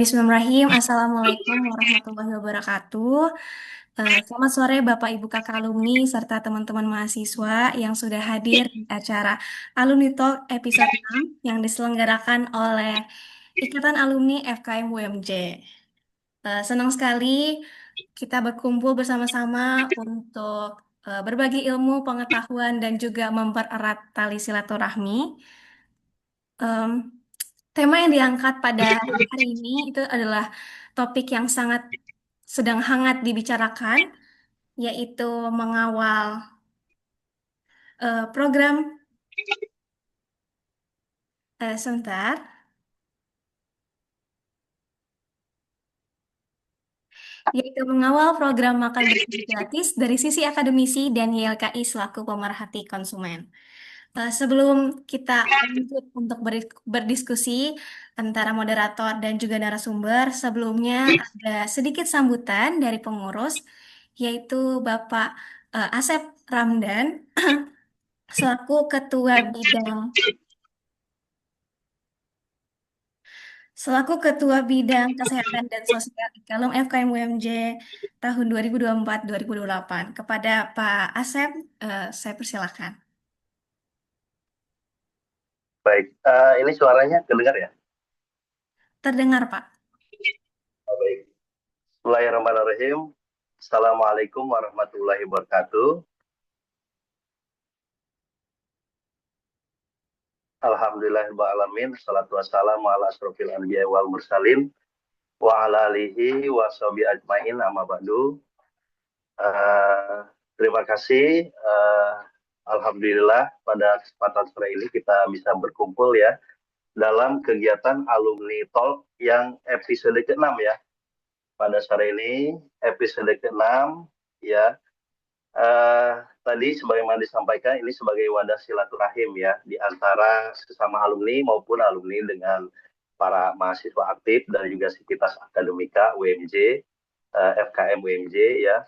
Bismillahirrahmanirrahim. Assalamualaikum warahmatullahi wabarakatuh. Selamat sore Bapak Ibu Kakak alumni serta teman-teman mahasiswa yang sudah hadir di acara Alumni Talk episode 6 yang diselenggarakan oleh Ikatan Alumni FKM UMJ. Senang sekali kita berkumpul bersama-sama untuk berbagi ilmu, pengetahuan, dan juga mempererat tali silaturahmi. Em, Tema yang diangkat pada hari ini itu adalah topik yang sangat sedang hangat dibicarakan, yaitu mengawal program sebentar, yaitu mengawal program makan bersih gratis dari sisi akademisi dan YLKI selaku pemerhati konsumen. Sebelum kita lanjut untuk berdiskusi antara moderator dan juga narasumber, sebelumnya ada sedikit sambutan dari pengurus, yaitu Bapak Asep Ramdan selaku Ketua Bidang Kesehatan dan Sosial Ikalum FKM UMJ tahun 2024-2028. Kepada Pak Asep, saya persilakan. Baik, ini suaranya kedengar ya? Terdengar, Pak. Baik. Bismillahirrahmanirrahim. Assalamualaikum warahmatullahi wabarakatuh. Alhamdulillahirrahmanirrahim. Salatu wassalamu ala asrofil anbiya wal mursalin wa ala alihi wa sahbihi ajmain amma ba'du. Terima kasih. Alhamdulillah pada kesempatan sore ini kita bisa berkumpul ya dalam kegiatan alumni talk yang episode ke-6 ya. Pada sore ini episode ke-6 ya. Tadi sebagaimana disampaikan ini sebagai wadah silaturahim ya di antara sesama alumni maupun alumni dengan para mahasiswa aktif dan juga sivitas akademika UMJ, FKM UMJ ya.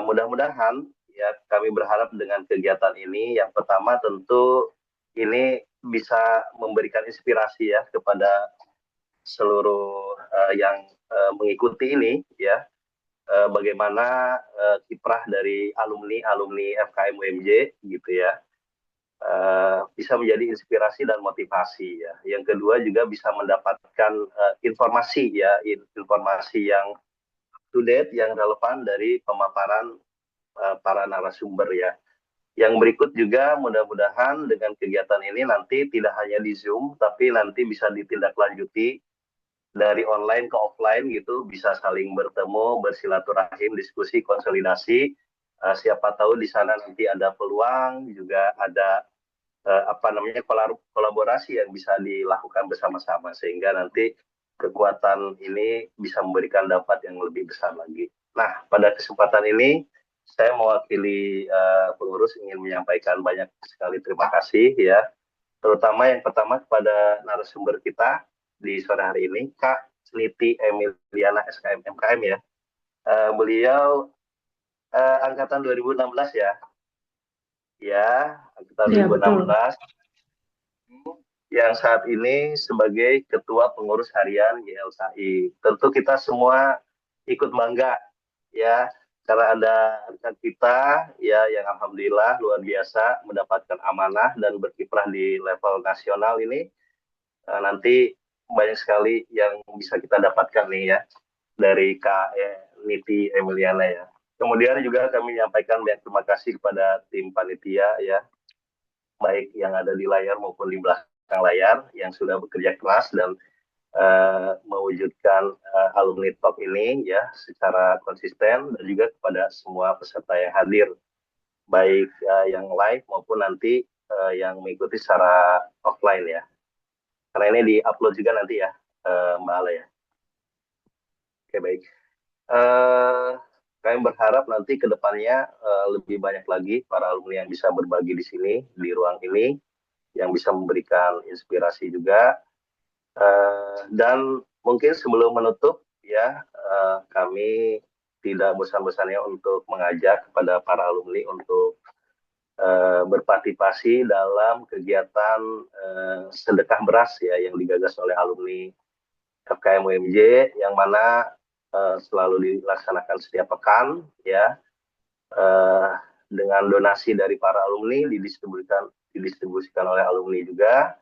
Mudah-mudahan ya kami berharap dengan kegiatan ini yang pertama tentu ini bisa memberikan inspirasi ya kepada seluruh yang mengikuti ini ya, bagaimana kiprah dari alumni FKM UMJ gitu ya, bisa menjadi inspirasi dan motivasi ya. Yang kedua juga bisa mendapatkan informasi ya, informasi yang up to date, yang relevan dari pemaparan para narasumber ya. Yang berikut juga mudah-mudahan dengan kegiatan ini nanti tidak hanya di Zoom, tapi nanti bisa ditindaklanjuti dari online ke offline gitu, bisa saling bertemu, bersilaturahim, diskusi, konsolidasi. Siapa tahu di sana nanti ada peluang, juga ada kolaborasi yang bisa dilakukan bersama-sama sehingga nanti kekuatan ini bisa memberikan dampak yang lebih besar lagi. Nah, pada kesempatan ini saya mewakili pengurus ingin menyampaikan banyak sekali terima kasih ya, terutama yang pertama kepada narasumber kita di sore hari ini, Kak Niti Emiliana SKM MKM ya. Beliau angkatan 2016 ya. Ya, angkatan Ya, betul. 2016 yang saat ini sebagai Ketua Pengurus Harian YLKI. Tentu kita semua ikut bangga ya karena ada rekan kita ya yang alhamdulillah luar biasa mendapatkan amanah dan berkiprah di level nasional ini. Nanti banyak sekali yang bisa kita dapatkan nih ya dari Kak Niti Emiliana ya. Kemudian juga kami menyampaikan banyak terima kasih kepada tim panitia ya, baik yang ada di layar maupun di belakang layar yang sudah bekerja keras dan mewujudkan alumni talk ini ya secara konsisten, dan juga kepada semua peserta yang hadir baik yang live maupun nanti yang mengikuti secara offline ya. Karena ini di-upload juga nanti ya, Mbak Ala ya. Oke, baik. Kami berharap nanti ke depannya lebih banyak lagi para alumni yang bisa berbagi di sini, di ruang ini, yang bisa memberikan inspirasi juga. Dan mungkin sebelum menutup ya, kami tidak bosan-bosannya untuk mengajak kepada para alumni untuk berpartisipasi dalam kegiatan sedekah beras ya yang digagas oleh alumni FKM UMJ yang mana selalu dilaksanakan setiap pekan ya, eh, dengan donasi dari para alumni didistribusikan oleh alumni juga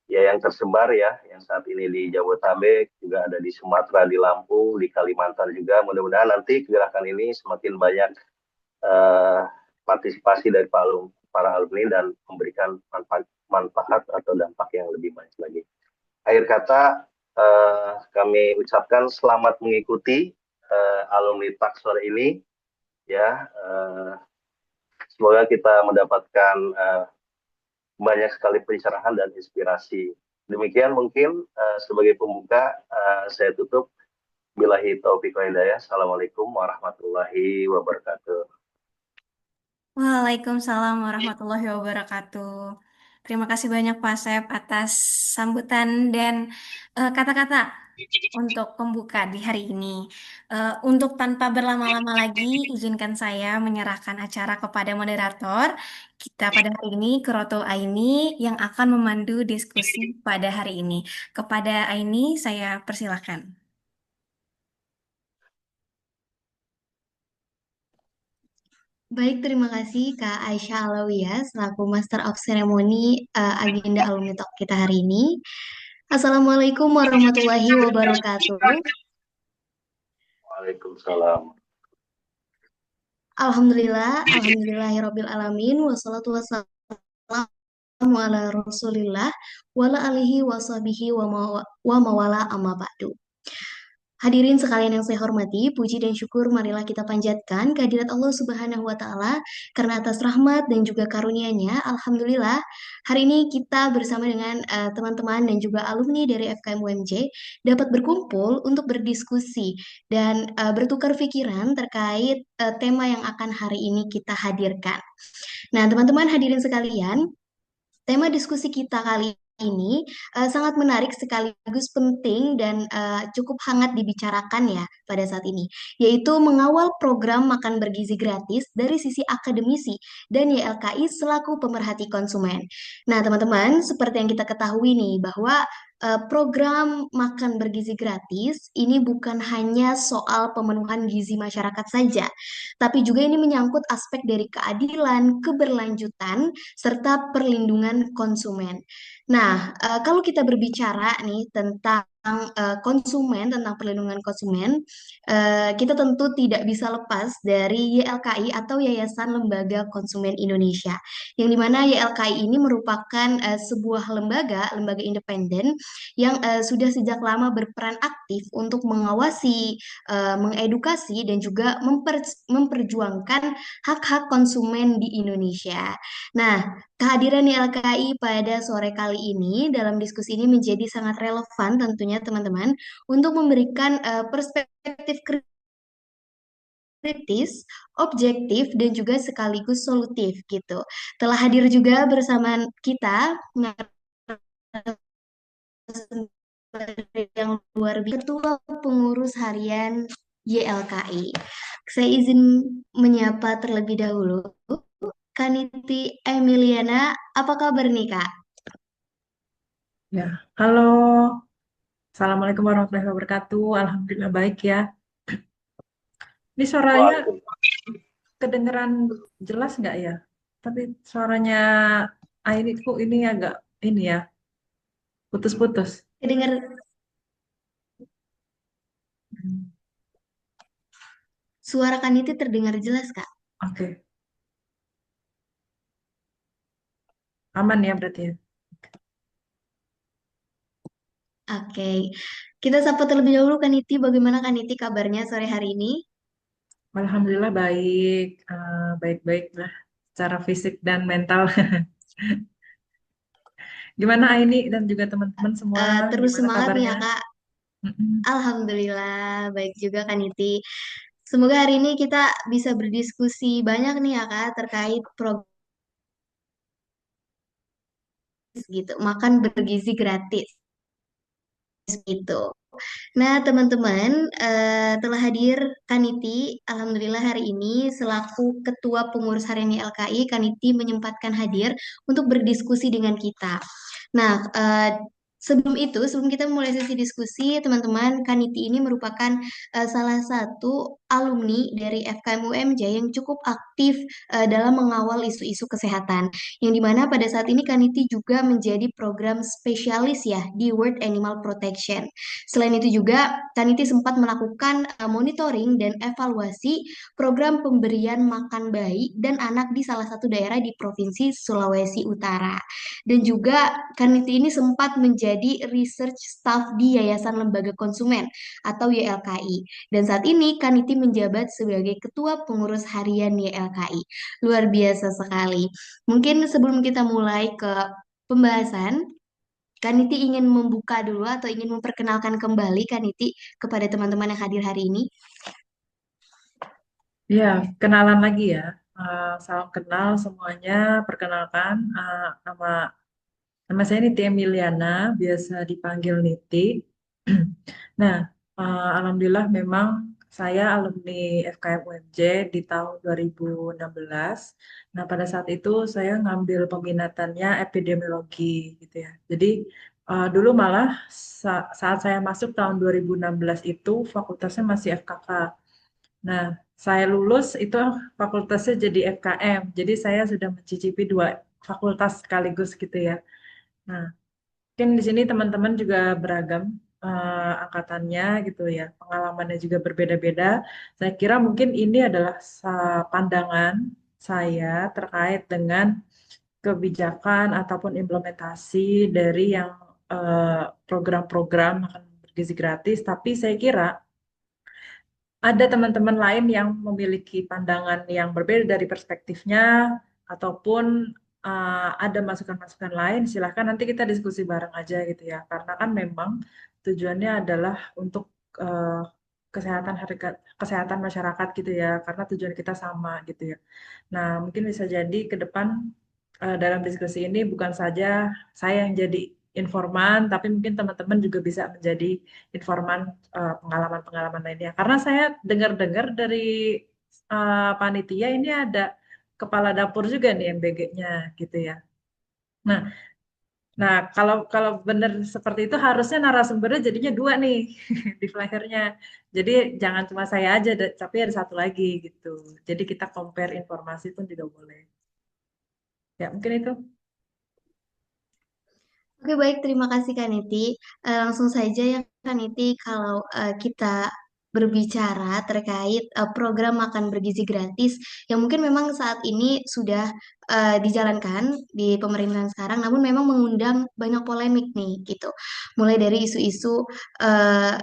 ya, yang tersebar ya, yang saat ini di Jabodetabek, juga ada di Sumatera, di Lampung, di Kalimantan juga. Mudah-mudahan nanti gerakan ini semakin banyak eh, partisipasi dari para alumni dan memberikan manfaat atau dampak yang lebih baik lagi. Akhir kata, kami ucapkan selamat mengikuti alumni TAK sore ini ya. Semoga kita mendapatkan banyak sekali pencerahan dan inspirasi. Demikian mungkin sebagai pembuka, saya tutup. Billahi taufiq wa hidayah. Assalamualaikum warahmatullahi wabarakatuh. Waalaikumsalam warahmatullahi wabarakatuh. Terima kasih banyak Pak Sep atas sambutan dan kata-kata untuk pembuka di hari ini. Untuk tanpa berlama-lama lagi, izinkan saya menyerahkan acara kepada moderator kita pada hari ini, Keroto Aini, yang akan memandu diskusi pada hari ini. Kepada Aini, saya persilahkan. Baik, terima kasih Kak Aisyah Alawiyah selaku Master of Ceremony agenda alumni talk kita hari ini. Assalamualaikum warahmatullahi wabarakatuh. Waalaikumsalam. Alhamdulillahirabbil alamin wassalatu wassalamu ala Rasulillah wala alihi washabihi wa mawala amma ba'du. Hadirin sekalian yang saya hormati, puji dan syukur marilah kita panjatkan kehadirat Allah Subhanahu wa taala karena atas rahmat dan juga karunia-Nya, alhamdulillah, hari ini kita bersama dengan teman-teman dan juga alumni dari FKM UMJ dapat berkumpul untuk berdiskusi dan bertukar pikiran terkait tema yang akan hari ini kita hadirkan. Nah, teman-teman hadirin sekalian, tema diskusi kita kali ini sangat menarik sekaligus penting dan cukup hangat dibicarakan ya pada saat ini, yaitu mengawal program makan bergizi gratis dari sisi akademisi dan YLKI selaku pemerhati konsumen. Nah, teman-teman, seperti yang kita ketahui nih bahwa program makan bergizi gratis ini bukan hanya soal pemenuhan gizi masyarakat saja, tapi juga ini menyangkut aspek dari keadilan, keberlanjutan, serta perlindungan konsumen. Nah, kalau kita berbicara nih tentang konsumen, tentang perlindungan konsumen, kita tentu tidak bisa lepas dari YLKI atau Yayasan Lembaga Konsumen Indonesia, yang dimana YLKI ini merupakan sebuah lembaga independen yang sudah sejak lama berperan aktif untuk mengawasi, mengedukasi, dan juga memperjuangkan hak-hak konsumen di Indonesia. Nah, kehadiran YLKI pada sore kali ini dalam diskusi ini menjadi sangat relevan tentunya teman-teman untuk memberikan perspektif kritis, objektif, dan juga sekaligus solutif gitu. Telah hadir juga bersama kita yang luar biasa, Ketua Pengurus Harian YLKI. Saya izin menyapa terlebih dahulu Kaniti Emiliana, apa kabar nih Kak? Ya, halo. Assalamualaikum warahmatullahi wabarakatuh. Alhamdulillah baik ya. Ini suaranya Waalaikumsalam. kedengeran jelas nggak ya? Tapi suaranya Aini kok ini agak ini ya, putus-putus. Kedengar Hmm, suara Kaniti terdengar jelas Kak? Oke, aman ya berarti ya. Oke, kita sapa terlebih dahulu Kaniti. Bagaimana Kaniti kabarnya sore hari ini? Alhamdulillah baik, baik-baik lah secara fisik dan mental. Gimana Aini dan juga teman-teman semua? Terus Gimana semangat nih kabarnya? ya Kak. Mm-mm. Alhamdulillah, baik juga Kaniti. Semoga hari ini kita bisa berdiskusi banyak nih ya Kak terkait program gitu, makan bergizi gratis gitu. Nah, teman-teman, telah hadir Kaniti. Alhamdulillah hari ini selaku Ketua Pengurus Harian YLKI, Kaniti menyempatkan hadir untuk berdiskusi dengan kita. Nah, Sebelum kita mulai sesi diskusi, teman-teman, Kaniti ini merupakan salah satu alumni dari FKM UMJ yang cukup aktif dalam mengawal isu-isu kesehatan. Yang dimana pada saat ini Kaniti juga menjadi program spesialis ya di World Animal Protection. Selain itu juga, Kaniti sempat melakukan monitoring dan evaluasi program pemberian makan bayi dan anak di salah satu daerah di Provinsi Sulawesi Utara. Dan juga Kaniti ini sempat menjadi research staff di Yayasan Lembaga Konsumen atau YLKI. Dan saat ini Kaniti menjabat sebagai Ketua Pengurus Harian YLKI. Luar biasa sekali. Mungkin sebelum kita mulai ke pembahasan, Kaniti ingin membuka dulu atau ingin memperkenalkan kembali Kaniti kepada teman-teman yang hadir hari ini. Ya, kenalan lagi ya. Salam kenal semuanya. Perkenalkan, nama saya Niti Emiliana, biasa dipanggil Niti. Nah, alhamdulillah memang saya alumni FKM UMJ di tahun 2016. Nah, pada saat itu saya ngambil peminatannya epidemiologi gitu ya. Jadi dulu malah saat saya masuk tahun 2016 itu fakultasnya masih FKK. Nah, saya lulus itu fakultasnya jadi FKM. Jadi saya sudah mencicipi dua fakultas sekaligus gitu ya. Nah, mungkin di sini teman-teman juga beragam angkatannya gitu ya. Pengalamannya juga berbeda-beda. Saya kira mungkin ini adalah pandangan saya terkait dengan kebijakan ataupun implementasi dari yang program-program makan bergizi gratis. Tapi saya kira ada teman-teman lain yang memiliki pandangan yang berbeda dari perspektifnya, ataupun ada masukan-masukan lain, silahkan nanti kita diskusi bareng aja gitu ya. Karena kan memang tujuannya adalah untuk kesehatan masyarakat gitu ya, karena tujuan kita sama gitu ya. Nah, mungkin bisa jadi ke depan dalam diskusi ini bukan saja saya yang jadi informan, tapi mungkin teman-teman juga bisa menjadi informan pengalaman-pengalaman lainnya. Karena saya dengar-dengar dari panitia ini ada kepala dapur juga nih MBG-nya gitu ya. Nah, nah kalau benar seperti itu harusnya narasumbernya jadinya dua nih di flyernya. Jadi jangan cuma saya aja, tapi ada satu lagi gitu. Jadi kita compare informasi pun juga boleh. Ya, mungkin itu. Oke, baik. Terima kasih, Kaniti. Langsung saja ya, Kaniti, kalau kita berbicara terkait program makan bergizi gratis yang mungkin memang saat ini sudah dijalankan di pemerintahan sekarang, namun memang mengundang banyak polemik nih, gitu. Mulai dari isu-isu eh,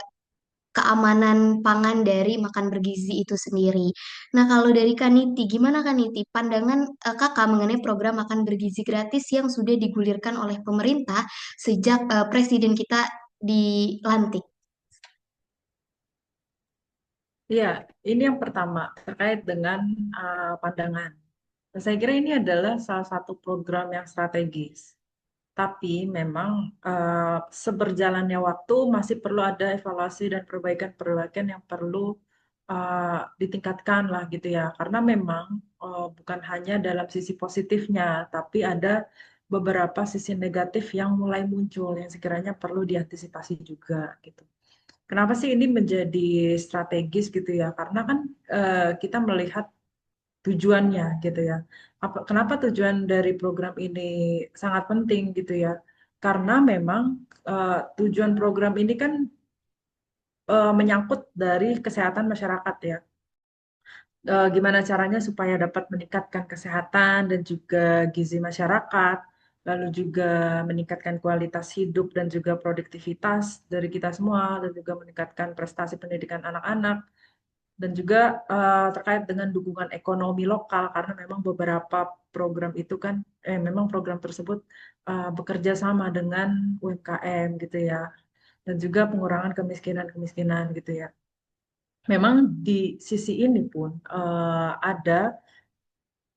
keamanan pangan dari makan bergizi itu sendiri. Nah, kalau dari Kaniti, gimana Kaniti pandangan Kakak mengenai program makan bergizi gratis yang sudah digulirkan oleh pemerintah sejak presiden kita dilantik? Iya, ini yang pertama terkait dengan pandangan. Nah, saya kira ini adalah salah satu program yang strategis. Tapi memang seberjalannya waktu masih perlu ada evaluasi dan perbaikan-perbaikan yang perlu ditingkatkan lah gitu ya. Karena memang bukan hanya dalam sisi positifnya, tapi ada beberapa sisi negatif yang mulai muncul yang sekiranya perlu diantisipasi juga gitu. Kenapa sih ini menjadi strategis gitu ya? Karena kan kita melihat tujuannya gitu ya. Kenapa tujuan dari program ini sangat penting gitu ya? Karena memang tujuan program ini kan menyangkut dari kesehatan masyarakat ya. Gimana caranya supaya dapat meningkatkan kesehatan dan juga gizi masyarakat, lalu juga meningkatkan kualitas hidup dan juga produktivitas dari kita semua, dan juga meningkatkan prestasi pendidikan anak-anak, dan juga terkait dengan dukungan ekonomi lokal, karena memang beberapa program itu kan, memang program tersebut bekerja sama dengan UMKM gitu ya, dan juga pengurangan kemiskinan-kemiskinan gitu ya. Memang di sisi ini pun ada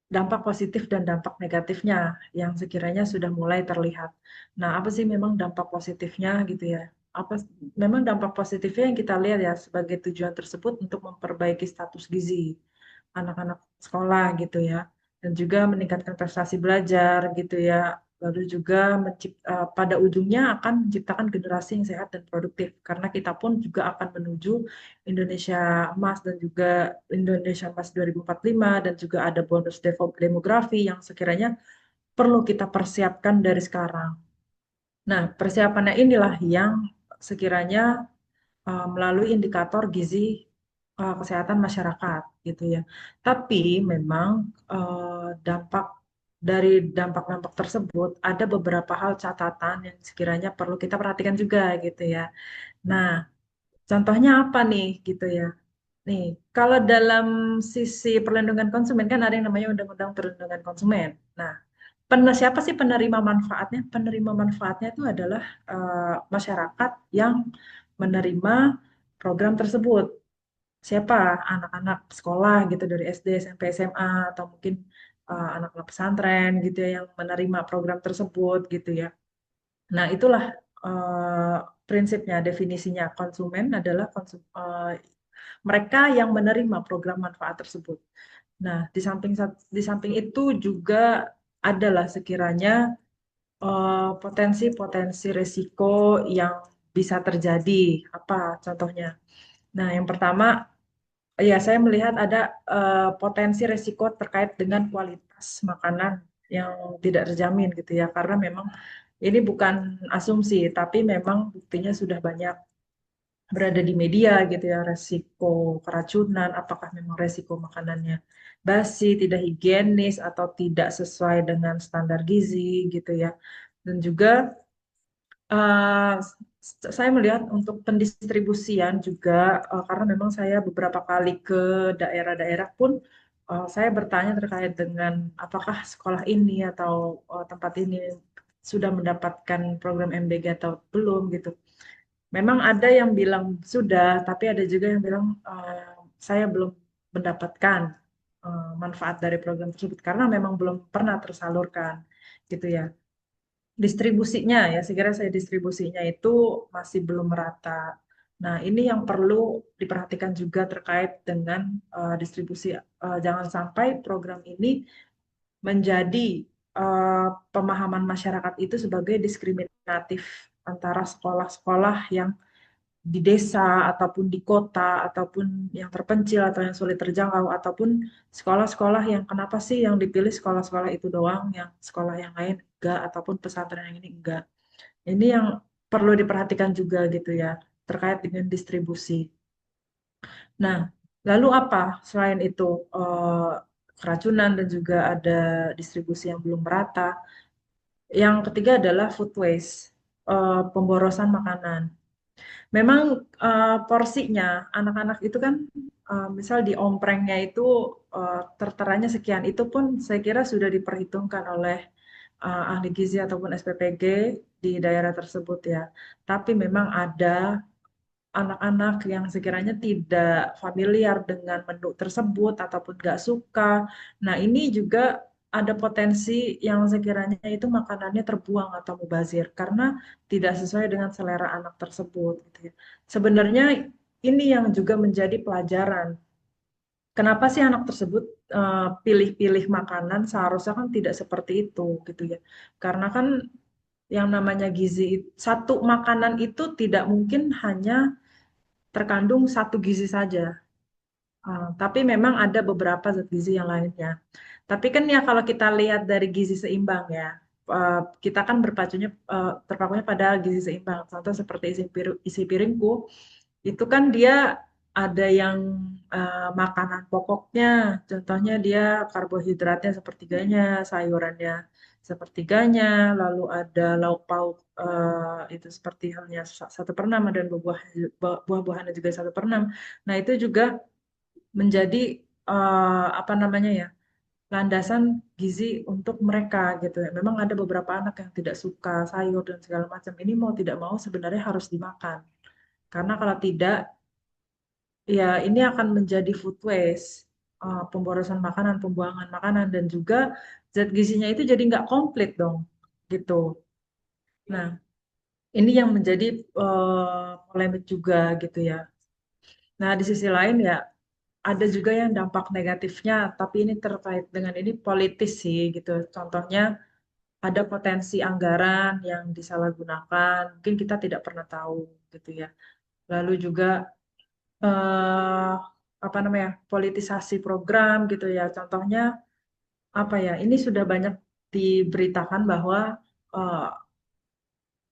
dampak positif dan dampak negatifnya yang sekiranya sudah mulai terlihat. Nah, apa sih memang dampak positifnya gitu ya? Apa memang dampak positifnya yang kita lihat ya sebagai tujuan tersebut untuk memperbaiki status gizi anak-anak sekolah gitu ya, dan juga meningkatkan prestasi belajar gitu ya, lalu juga pada ujungnya akan menciptakan generasi yang sehat dan produktif. Karena kita pun juga akan menuju Indonesia Emas dan juga Indonesia Emas 2045 dan juga ada bonus demografi yang sekiranya perlu kita persiapkan dari sekarang. Nah, persiapannya inilah yang sekiranya melalui indikator gizi kesehatan masyarakat gitu ya. Tapi memang dampak dari dampak-dampak tersebut ada beberapa hal catatan yang sekiranya perlu kita perhatikan juga gitu ya. Nah, contohnya apa nih gitu ya? Nih, kalau dalam sisi perlindungan konsumen kan ada yang namanya Undang-Undang Perlindungan Konsumen. Nah, siapa sih penerima manfaatnya? Penerima manfaatnya itu adalah masyarakat yang menerima program tersebut. Siapa? Anak-anak sekolah gitu dari SD, SMP, SMA atau mungkin anak-anak pesantren gitu ya yang menerima program tersebut gitu ya. Nah, itulah prinsipnya, definisinya konsumen adalah mereka yang menerima program manfaat tersebut. Nah, di samping itu juga adalah sekiranya potensi-potensi risiko yang bisa terjadi. Apa contohnya? Nah, yang pertama, ya saya melihat ada potensi risiko terkait dengan kualitas makanan yang tidak terjamin gitu ya, karena memang ini bukan asumsi, tapi memang buktinya sudah banyak berada di media gitu ya, resiko keracunan, apakah memang resiko makanannya basi, tidak higienis, atau tidak sesuai dengan standar gizi gitu ya. Dan juga eh, saya melihat untuk pendistribusian juga, karena memang saya beberapa kali ke daerah-daerah pun saya bertanya terkait dengan apakah sekolah ini atau tempat ini sudah mendapatkan program MBG atau belum gitu. Memang ada yang bilang sudah, tapi ada juga yang bilang saya belum mendapatkan manfaat dari program tersebut karena memang belum pernah tersalurkan gitu ya. Distribusinya ya, segera saya distribusinya itu masih belum merata. Nah, ini yang perlu diperhatikan juga terkait dengan distribusi. Jangan sampai program ini menjadi pemahaman masyarakat itu sebagai diskriminatif antara sekolah-sekolah yang di desa ataupun di kota ataupun yang terpencil atau yang sulit terjangkau ataupun sekolah-sekolah yang kenapa sih yang dipilih sekolah-sekolah itu doang, yang sekolah yang lain enggak ataupun pesantren yang ini enggak. Ini yang perlu diperhatikan juga gitu ya terkait dengan distribusi. Nah, lalu apa selain itu keracunan dan juga ada distribusi yang belum merata. Yang ketiga adalah food waste, pemborosan makanan. Memang porsinya anak-anak itu kan misal di omprengnya itu terteranya sekian, itu pun saya kira sudah diperhitungkan oleh ahli gizi ataupun SPPG di daerah tersebut ya. Tapi memang ada anak-anak yang sekiranya tidak familiar dengan menu tersebut ataupun nggak suka. Nah, ini juga ada potensi yang sekiranya itu makanannya terbuang atau mubazir karena tidak sesuai dengan selera anak tersebut gitu ya. Sebenarnya ini yang juga menjadi pelajaran. Kenapa sih anak tersebut pilih-pilih makanan seharusnya kan tidak seperti itu gitu ya. Karena kan yang namanya gizi, satu makanan itu tidak mungkin hanya terkandung satu gizi saja. Tapi memang ada beberapa zat gizi yang lainnya. Tapi kan ya kalau kita lihat dari gizi seimbang ya, kita kan terpakunya pada gizi seimbang. Contoh seperti isi piringku, itu kan dia ada yang makanan pokoknya, contohnya dia karbohidratnya sepertiganya, sayurannya sepertiganya, lalu ada lauk pauk itu seperti halnya 1/6 dan buah-buahannya juga 1/6. Nah itu juga menjadi apa namanya ya, landasan gizi untuk mereka gitu ya. Memang ada beberapa anak yang tidak suka sayur dan segala macam. Ini mau tidak mau sebenarnya harus dimakan. Karena kalau tidak, ya ini akan menjadi food waste, pemborosan makanan, pembuangan makanan, dan juga zat gizinya itu jadi nggak komplit dong, gitu. Nah, ini yang menjadi polemik juga gitu ya. Nah, di sisi lain ya ada juga yang dampak negatifnya, tapi ini terkait dengan ini politis sih gitu. Contohnya ada potensi anggaran yang disalahgunakan, mungkin kita tidak pernah tahu gitu ya. Lalu juga eh, apa namanya politisasi program gitu ya. Contohnya apa ya? Ini sudah banyak diberitakan bahwa eh,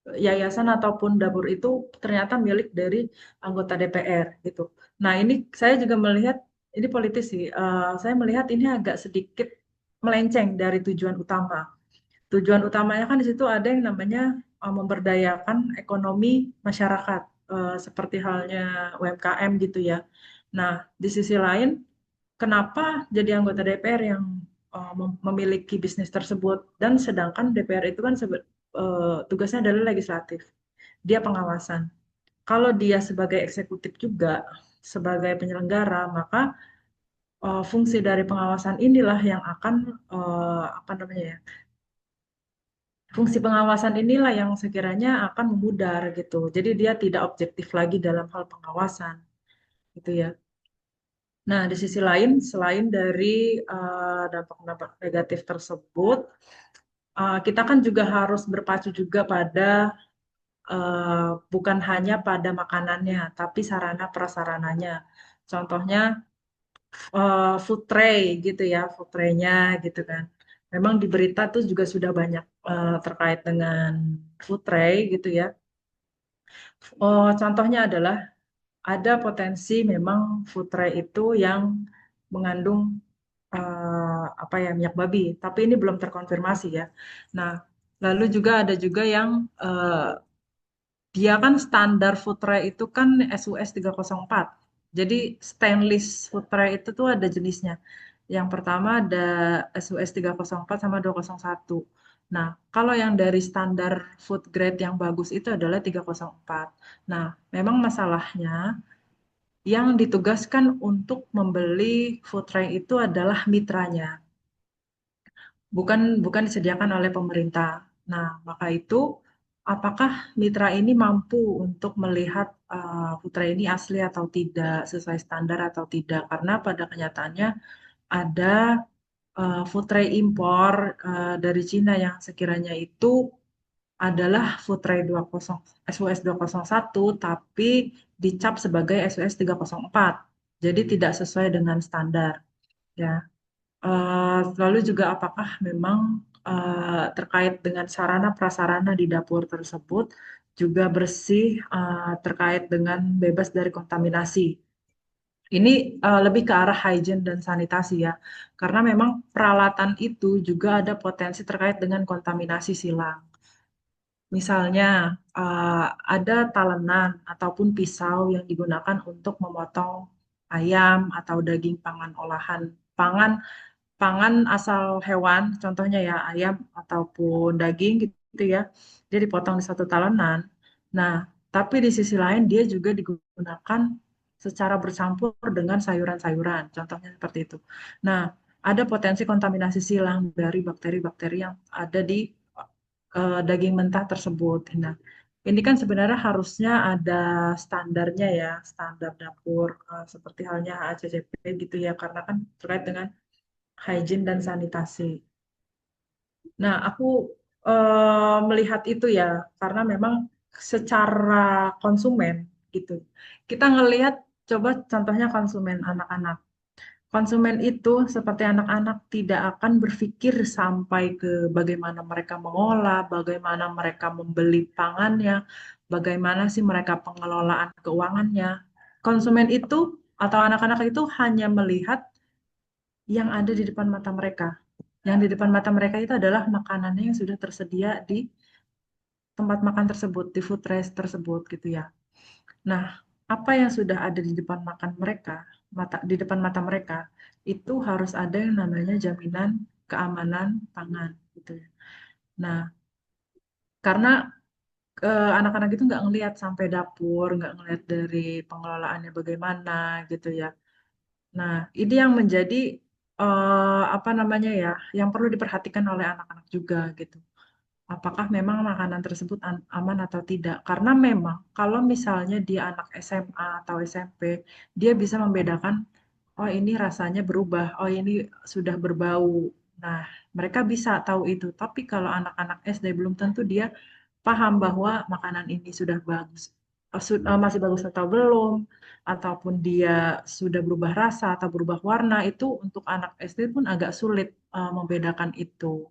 yayasan ataupun dapur itu ternyata milik dari anggota DPR gitu. Nah, ini saya juga melihat ini politis sih. Saya melihat ini agak sedikit melenceng dari tujuan utama. Tujuan utamanya kan di situ ada yang namanya memberdayakan ekonomi masyarakat, seperti halnya UMKM gitu ya. Nah, di sisi lain, kenapa jadi anggota DPR yang memiliki bisnis tersebut? Dan sedangkan DPR itu kan tugasnya adalah legislatif, dia pengawasan. Kalau dia sebagai eksekutif juga, sebagai penyelenggara, maka fungsi dari pengawasan inilah yang akan apa namanya ya, fungsi pengawasan inilah yang sekiranya akan memudar gitu. Jadi dia tidak objektif lagi dalam hal pengawasan gitu ya. Nah, di sisi lain, selain dari dampak-dampak negatif tersebut, kita kan juga harus berpacu juga pada bukan hanya pada makanannya, tapi sarana prasarananya. Contohnya food tray gitu ya, food tray-nya gitu kan. Memang di berita tuh juga sudah banyak terkait dengan food tray gitu ya. Contohnya adalah ada potensi memang food tray itu yang mengandung apa ya minyak babi, tapi ini belum terkonfirmasi ya. Nah, lalu juga ada juga yang dia kan standar food tray itu kan SUS 304. Jadi stainless food tray itu tuh ada jenisnya. Yang pertama ada SUS 304 sama 201. Nah, kalau yang dari standar food grade yang bagus itu adalah 304. Nah, memang masalahnya yang ditugaskan untuk membeli food tray itu adalah mitranya, bukan disediakan oleh pemerintah. Nah, maka itu apakah mitra ini mampu untuk melihat food tray ini asli atau tidak, sesuai standar atau tidak? Karena pada kenyataannya ada food tray impor dari Cina yang sekiranya itu adalah food tray 20 SUS 201 tapi dicap sebagai SUS 304. Jadi tidak sesuai dengan standar ya. Lalu juga apakah memang terkait dengan sarana prasarana di dapur tersebut juga bersih, terkait dengan bebas dari kontaminasi. Ini lebih ke arah hygiene dan sanitasi ya, karena memang peralatan itu juga ada potensi terkait dengan kontaminasi silang. Misalnya, ada talenan ataupun pisau yang digunakan untuk memotong ayam atau daging pangan olahan. Pangan pangan asal hewan, contohnya ya ayam ataupun daging gitu ya, dia dipotong di satu talenan. Nah, tapi di sisi lain dia juga digunakan secara bercampur dengan sayuran-sayuran, contohnya seperti itu. Nah, ada potensi kontaminasi silang dari bakteri-bakteri yang ada di daging mentah tersebut. Nah, ini kan sebenarnya harusnya ada standarnya ya, standar dapur seperti halnya HACCP gitu ya, karena kan terkait dengan hygiene dan sanitasi. Nah, aku melihat itu ya, karena memang secara konsumen gitu. Kita ngelihat, coba contohnya konsumen anak-anak. Konsumen itu seperti anak-anak tidak akan berpikir sampai ke bagaimana mereka mengolah, bagaimana mereka membeli pangannya, bagaimana sih mereka pengelolaan keuangannya. Konsumen itu atau anak-anak itu hanya melihat yang ada di depan mata mereka. Yang di depan mata mereka itu adalah makanannya yang sudah tersedia di tempat makan tersebut, di food trays tersebut gitu ya. Nah, apa yang sudah ada di depan makan mereka, di depan mata mereka, itu harus ada yang namanya jaminan keamanan pangan gitu ya. Nah, karena anak-anak itu nggak ngelihat sampai dapur, nggak ngelihat dari pengelolaannya bagaimana gitu ya. Nah, ini yang menjadi apa namanya ya, yang perlu diperhatikan oleh anak-anak juga gitu. Apakah memang makanan tersebut aman atau tidak? Karena memang kalau misalnya dia anak SMA atau SMP, dia bisa membedakan, oh ini rasanya berubah, oh ini sudah berbau. Nah, mereka bisa tahu itu. Tapi kalau anak-anak SD belum tentu dia paham bahwa makanan ini sudah bagus, masih bagus atau belum, ataupun dia sudah berubah rasa atau berubah warna, itu untuk anak SD pun agak sulit membedakan itu.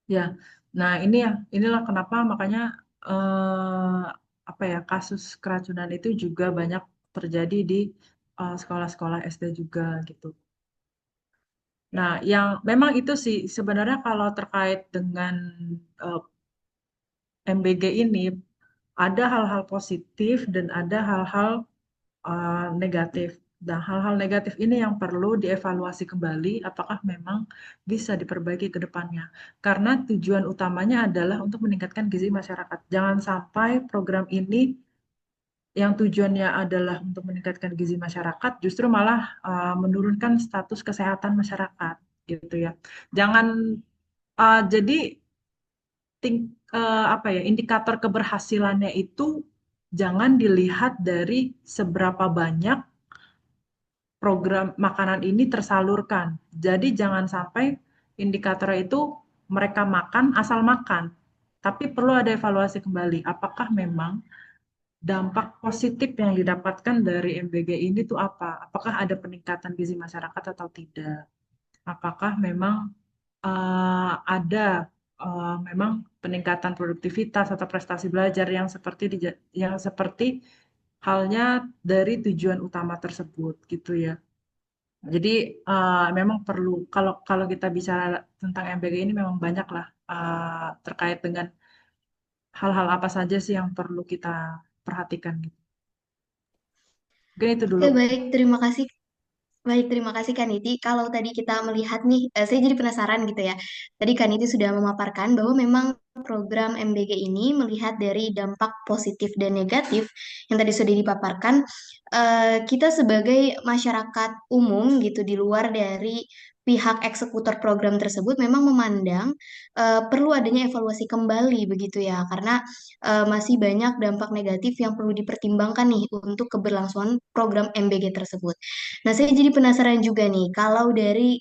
Ya, nah inilah kenapa makanya eh, apa ya kasus keracunan itu juga banyak terjadi di sekolah-sekolah SD juga gitu. Nah, yang memang itu sih sebenarnya kalau terkait dengan eh, MBG ini ada hal-hal positif dan ada hal-hal negatif. Nah, hal-hal negatif ini yang perlu dievaluasi kembali apakah memang bisa diperbaiki ke depannya. Karena tujuan utamanya adalah untuk meningkatkan gizi masyarakat. Jangan sampai program ini yang tujuannya adalah untuk meningkatkan gizi masyarakat justru malah menurunkan status kesehatan masyarakat gitu ya. Jangan jadi apa ya indikator keberhasilannya itu jangan dilihat dari seberapa banyak program makanan ini tersalurkan. Jadi jangan sampai indikator itu mereka makan asal makan. Tapi perlu ada evaluasi kembali. Apakah memang dampak positif yang didapatkan dari MBG ini tuh apa? Apakah ada peningkatan gizi masyarakat atau tidak? Apakah memang ada memang peningkatan produktivitas atau prestasi belajar yang seperti halnya dari tujuan utama tersebut gitu ya. Jadi memang perlu kalau kalau kita bicara tentang MBG ini memang banyak lah terkait dengan hal-hal apa saja sih yang perlu kita perhatikan gitu. Mungkin itu Oke, dulu. baik, terima kasih. Baik, terima kasih Kak Niti. Kalau tadi kita melihat nih, saya jadi penasaran gitu ya. Tadi Kak Niti sudah memaparkan bahwa memang program MBG ini melihat dari dampak positif dan negatif yang tadi sudah dipaparkan. Kita sebagai masyarakat umum gitu di luar dari pihak eksekutor program tersebut memang memandang perlu adanya evaluasi kembali begitu ya, karena masih banyak dampak negatif yang perlu dipertimbangkan nih untuk keberlangsungan program MBG tersebut. Nah, saya jadi penasaran juga nih, kalau dari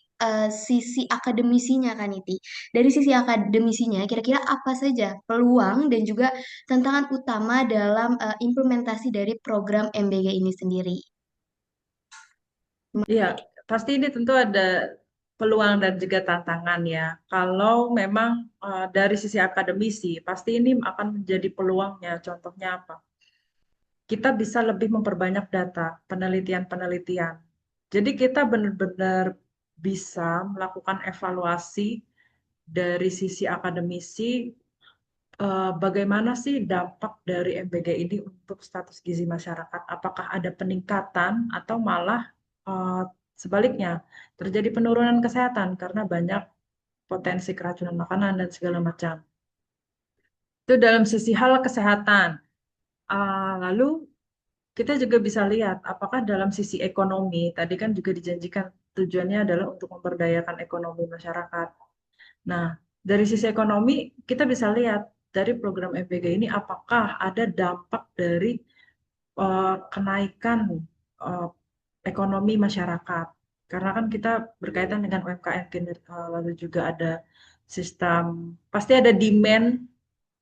sisi akademisinya kan Niti, dari sisi akademisinya kira-kira apa saja peluang dan juga tantangan utama dalam implementasi dari program MBG ini sendiri? Iya, pasti ini tentu ada peluang dan juga tantangan ya. Kalau memang dari sisi akademisi, pasti ini akan menjadi peluangnya. Contohnya apa? Kita bisa lebih memperbanyak data, penelitian-penelitian. Jadi kita benar-benar bisa melakukan evaluasi dari sisi akademisi, bagaimana sih dampak dari MBG ini untuk status gizi masyarakat? Apakah ada peningkatan atau malah eh, sebaliknya terjadi penurunan kesehatan karena banyak potensi keracunan makanan dan segala macam. Itu dalam sisi hal kesehatan. Lalu kita juga bisa lihat apakah dalam sisi ekonomi, tadi kan juga dijanjikan tujuannya adalah untuk memberdayakan ekonomi masyarakat. Nah, dari sisi ekonomi kita bisa lihat dari program MPG ini apakah ada dampak dari kenaikan eh, ekonomi masyarakat. Karena kan kita berkaitan dengan UMKM, lalu juga ada sistem, pasti ada demand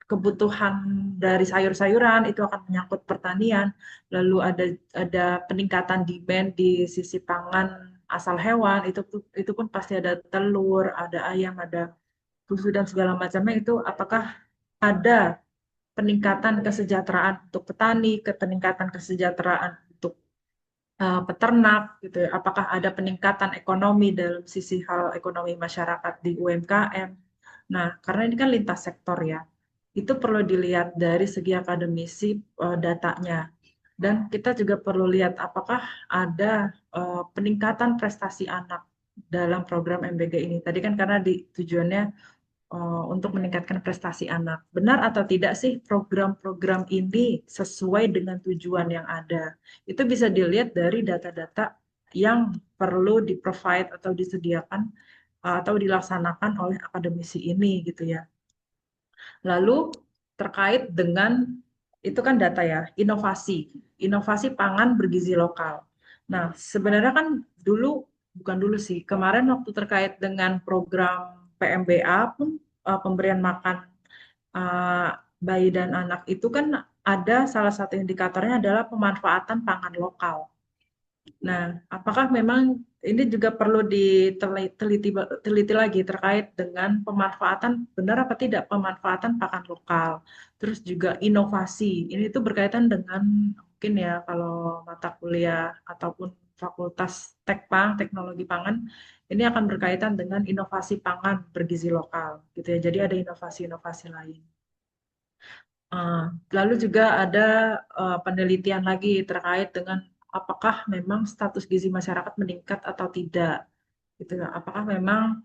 kebutuhan dari sayur-sayuran itu akan menyangkut pertanian, lalu ada peningkatan demand di sisi pangan asal hewan itu pun pasti ada telur, ada ayam, ada susu dan segala macamnya itu apakah ada peningkatan kesejahteraan untuk petani, peningkatan kesejahteraan untuk peternak gitu ya. Apakah ada peningkatan ekonomi dalam sisi hal ekonomi masyarakat di UMKM. Nah, karena ini kan lintas sektor ya. Itu perlu dilihat dari segi akademisi datanya. Dan kita juga perlu lihat apakah ada peningkatan prestasi anak dalam program MBG ini. Tadi kan karena tujuannya untuk meningkatkan prestasi anak. Benar atau tidak sih program-program ini sesuai dengan tujuan yang ada? Itu bisa dilihat dari data-data yang perlu di-provide atau disediakan atau dilaksanakan oleh akademisi ini gitu ya. Lalu terkait dengan itu kan data ya, inovasi pangan bergizi lokal. Nah, sebenarnya kan dulu bukan dulu sih, kemarin waktu terkait dengan program PMBA pun pemberian makan uh, bayi dan anak itu kan ada salah satu indikatornya adalah pemanfaatan pangan lokal. Nah, apakah memang ini juga perlu teliti lagi terkait dengan pemanfaatan benar apa tidak pemanfaatan pakan lokal, terus juga inovasi. Ini tuh berkaitan dengan mungkin ya kalau mata kuliah ataupun fakultas Tekpang, teknologi pangan, ini akan berkaitan dengan inovasi pangan bergizi lokal, gitu ya. Jadi ada inovasi-inovasi lain. Lalu juga ada penelitian lagi terkait dengan apakah memang status gizi masyarakat meningkat atau tidak, gitu ya. Apakah memang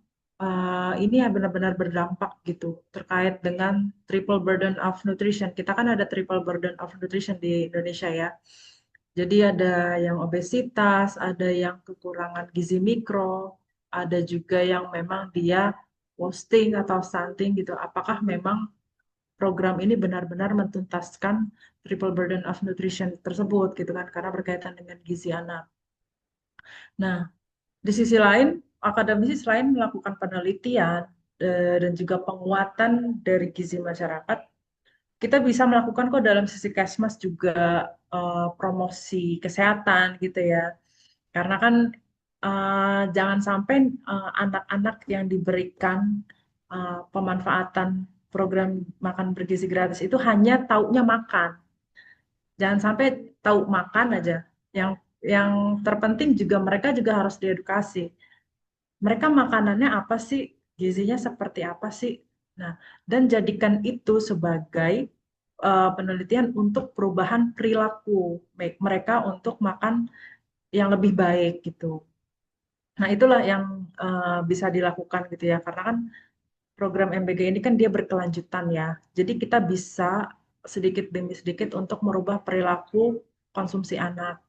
ini ya benar-benar berdampak gitu terkait dengan triple burden of nutrition. Kita kan ada triple burden of nutrition di Indonesia ya. Jadi ada yang obesitas, ada yang kekurangan gizi mikro, ada juga yang memang dia wasting atau stunting gitu. Apakah memang program ini benar-benar mentuntaskan triple burden of nutrition tersebut gitu kan karena berkaitan dengan gizi anak. Nah, di sisi lain akademisi selain melakukan penelitian dan juga penguatan dari gizi masyarakat, kita bisa melakukan kok dalam sisi Kesmas juga promosi kesehatan gitu ya. Karena kan jangan sampai anak-anak yang diberikan pemanfaatan program makan bergizi gratis itu hanya taunya makan. Jangan sampai tahu makan aja. Yang terpenting juga mereka juga harus diedukasi. Mereka makanannya apa sih? Gizinya seperti apa sih? Nah, dan jadikan itu sebagai penelitian untuk perubahan perilaku mereka untuk makan yang lebih baik gitu. Nah, itulah yang bisa dilakukan gitu ya. Karena kan program MBG ini kan dia berkelanjutan ya. Jadi kita bisa sedikit demi sedikit untuk merubah perilaku konsumsi anak.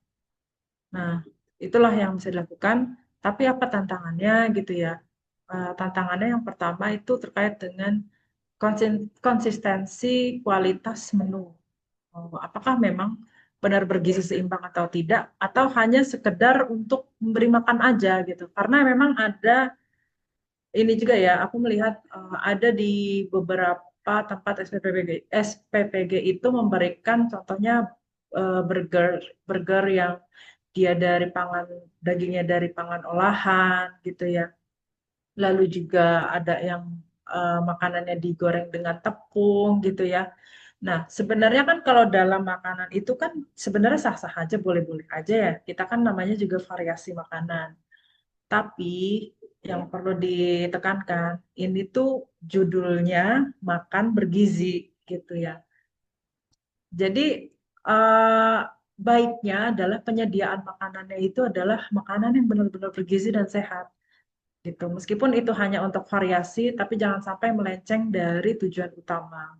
Nah, itulah yang bisa dilakukan. Tapi apa tantangannya gitu ya? Tantangannya yang pertama itu terkait dengan konsistensi kualitas menu. Apakah memang benar bergizi seimbang atau tidak, atau hanya sekedar untuk memberi makan aja gitu. Karena memang ada ini juga ya, aku melihat ada di beberapa tempat SPPG itu memberikan contohnya burger burger yang dia dari pangan dagingnya dari pangan olahan gitu ya. Lalu juga ada yang makanannya digoreng dengan tepung gitu ya. Nah, sebenarnya kan kalau dalam makanan itu kan sebenarnya sah-sah aja, boleh-boleh aja ya. Kita kan namanya juga variasi makanan. Tapi yang perlu ditekankan, ini tuh judulnya makan bergizi gitu ya. Jadi eh, baiknya adalah penyediaan makanannya itu adalah makanan yang benar-benar bergizi dan sehat gitu. Meskipun itu hanya untuk variasi, tapi jangan sampai melenceng dari tujuan utama.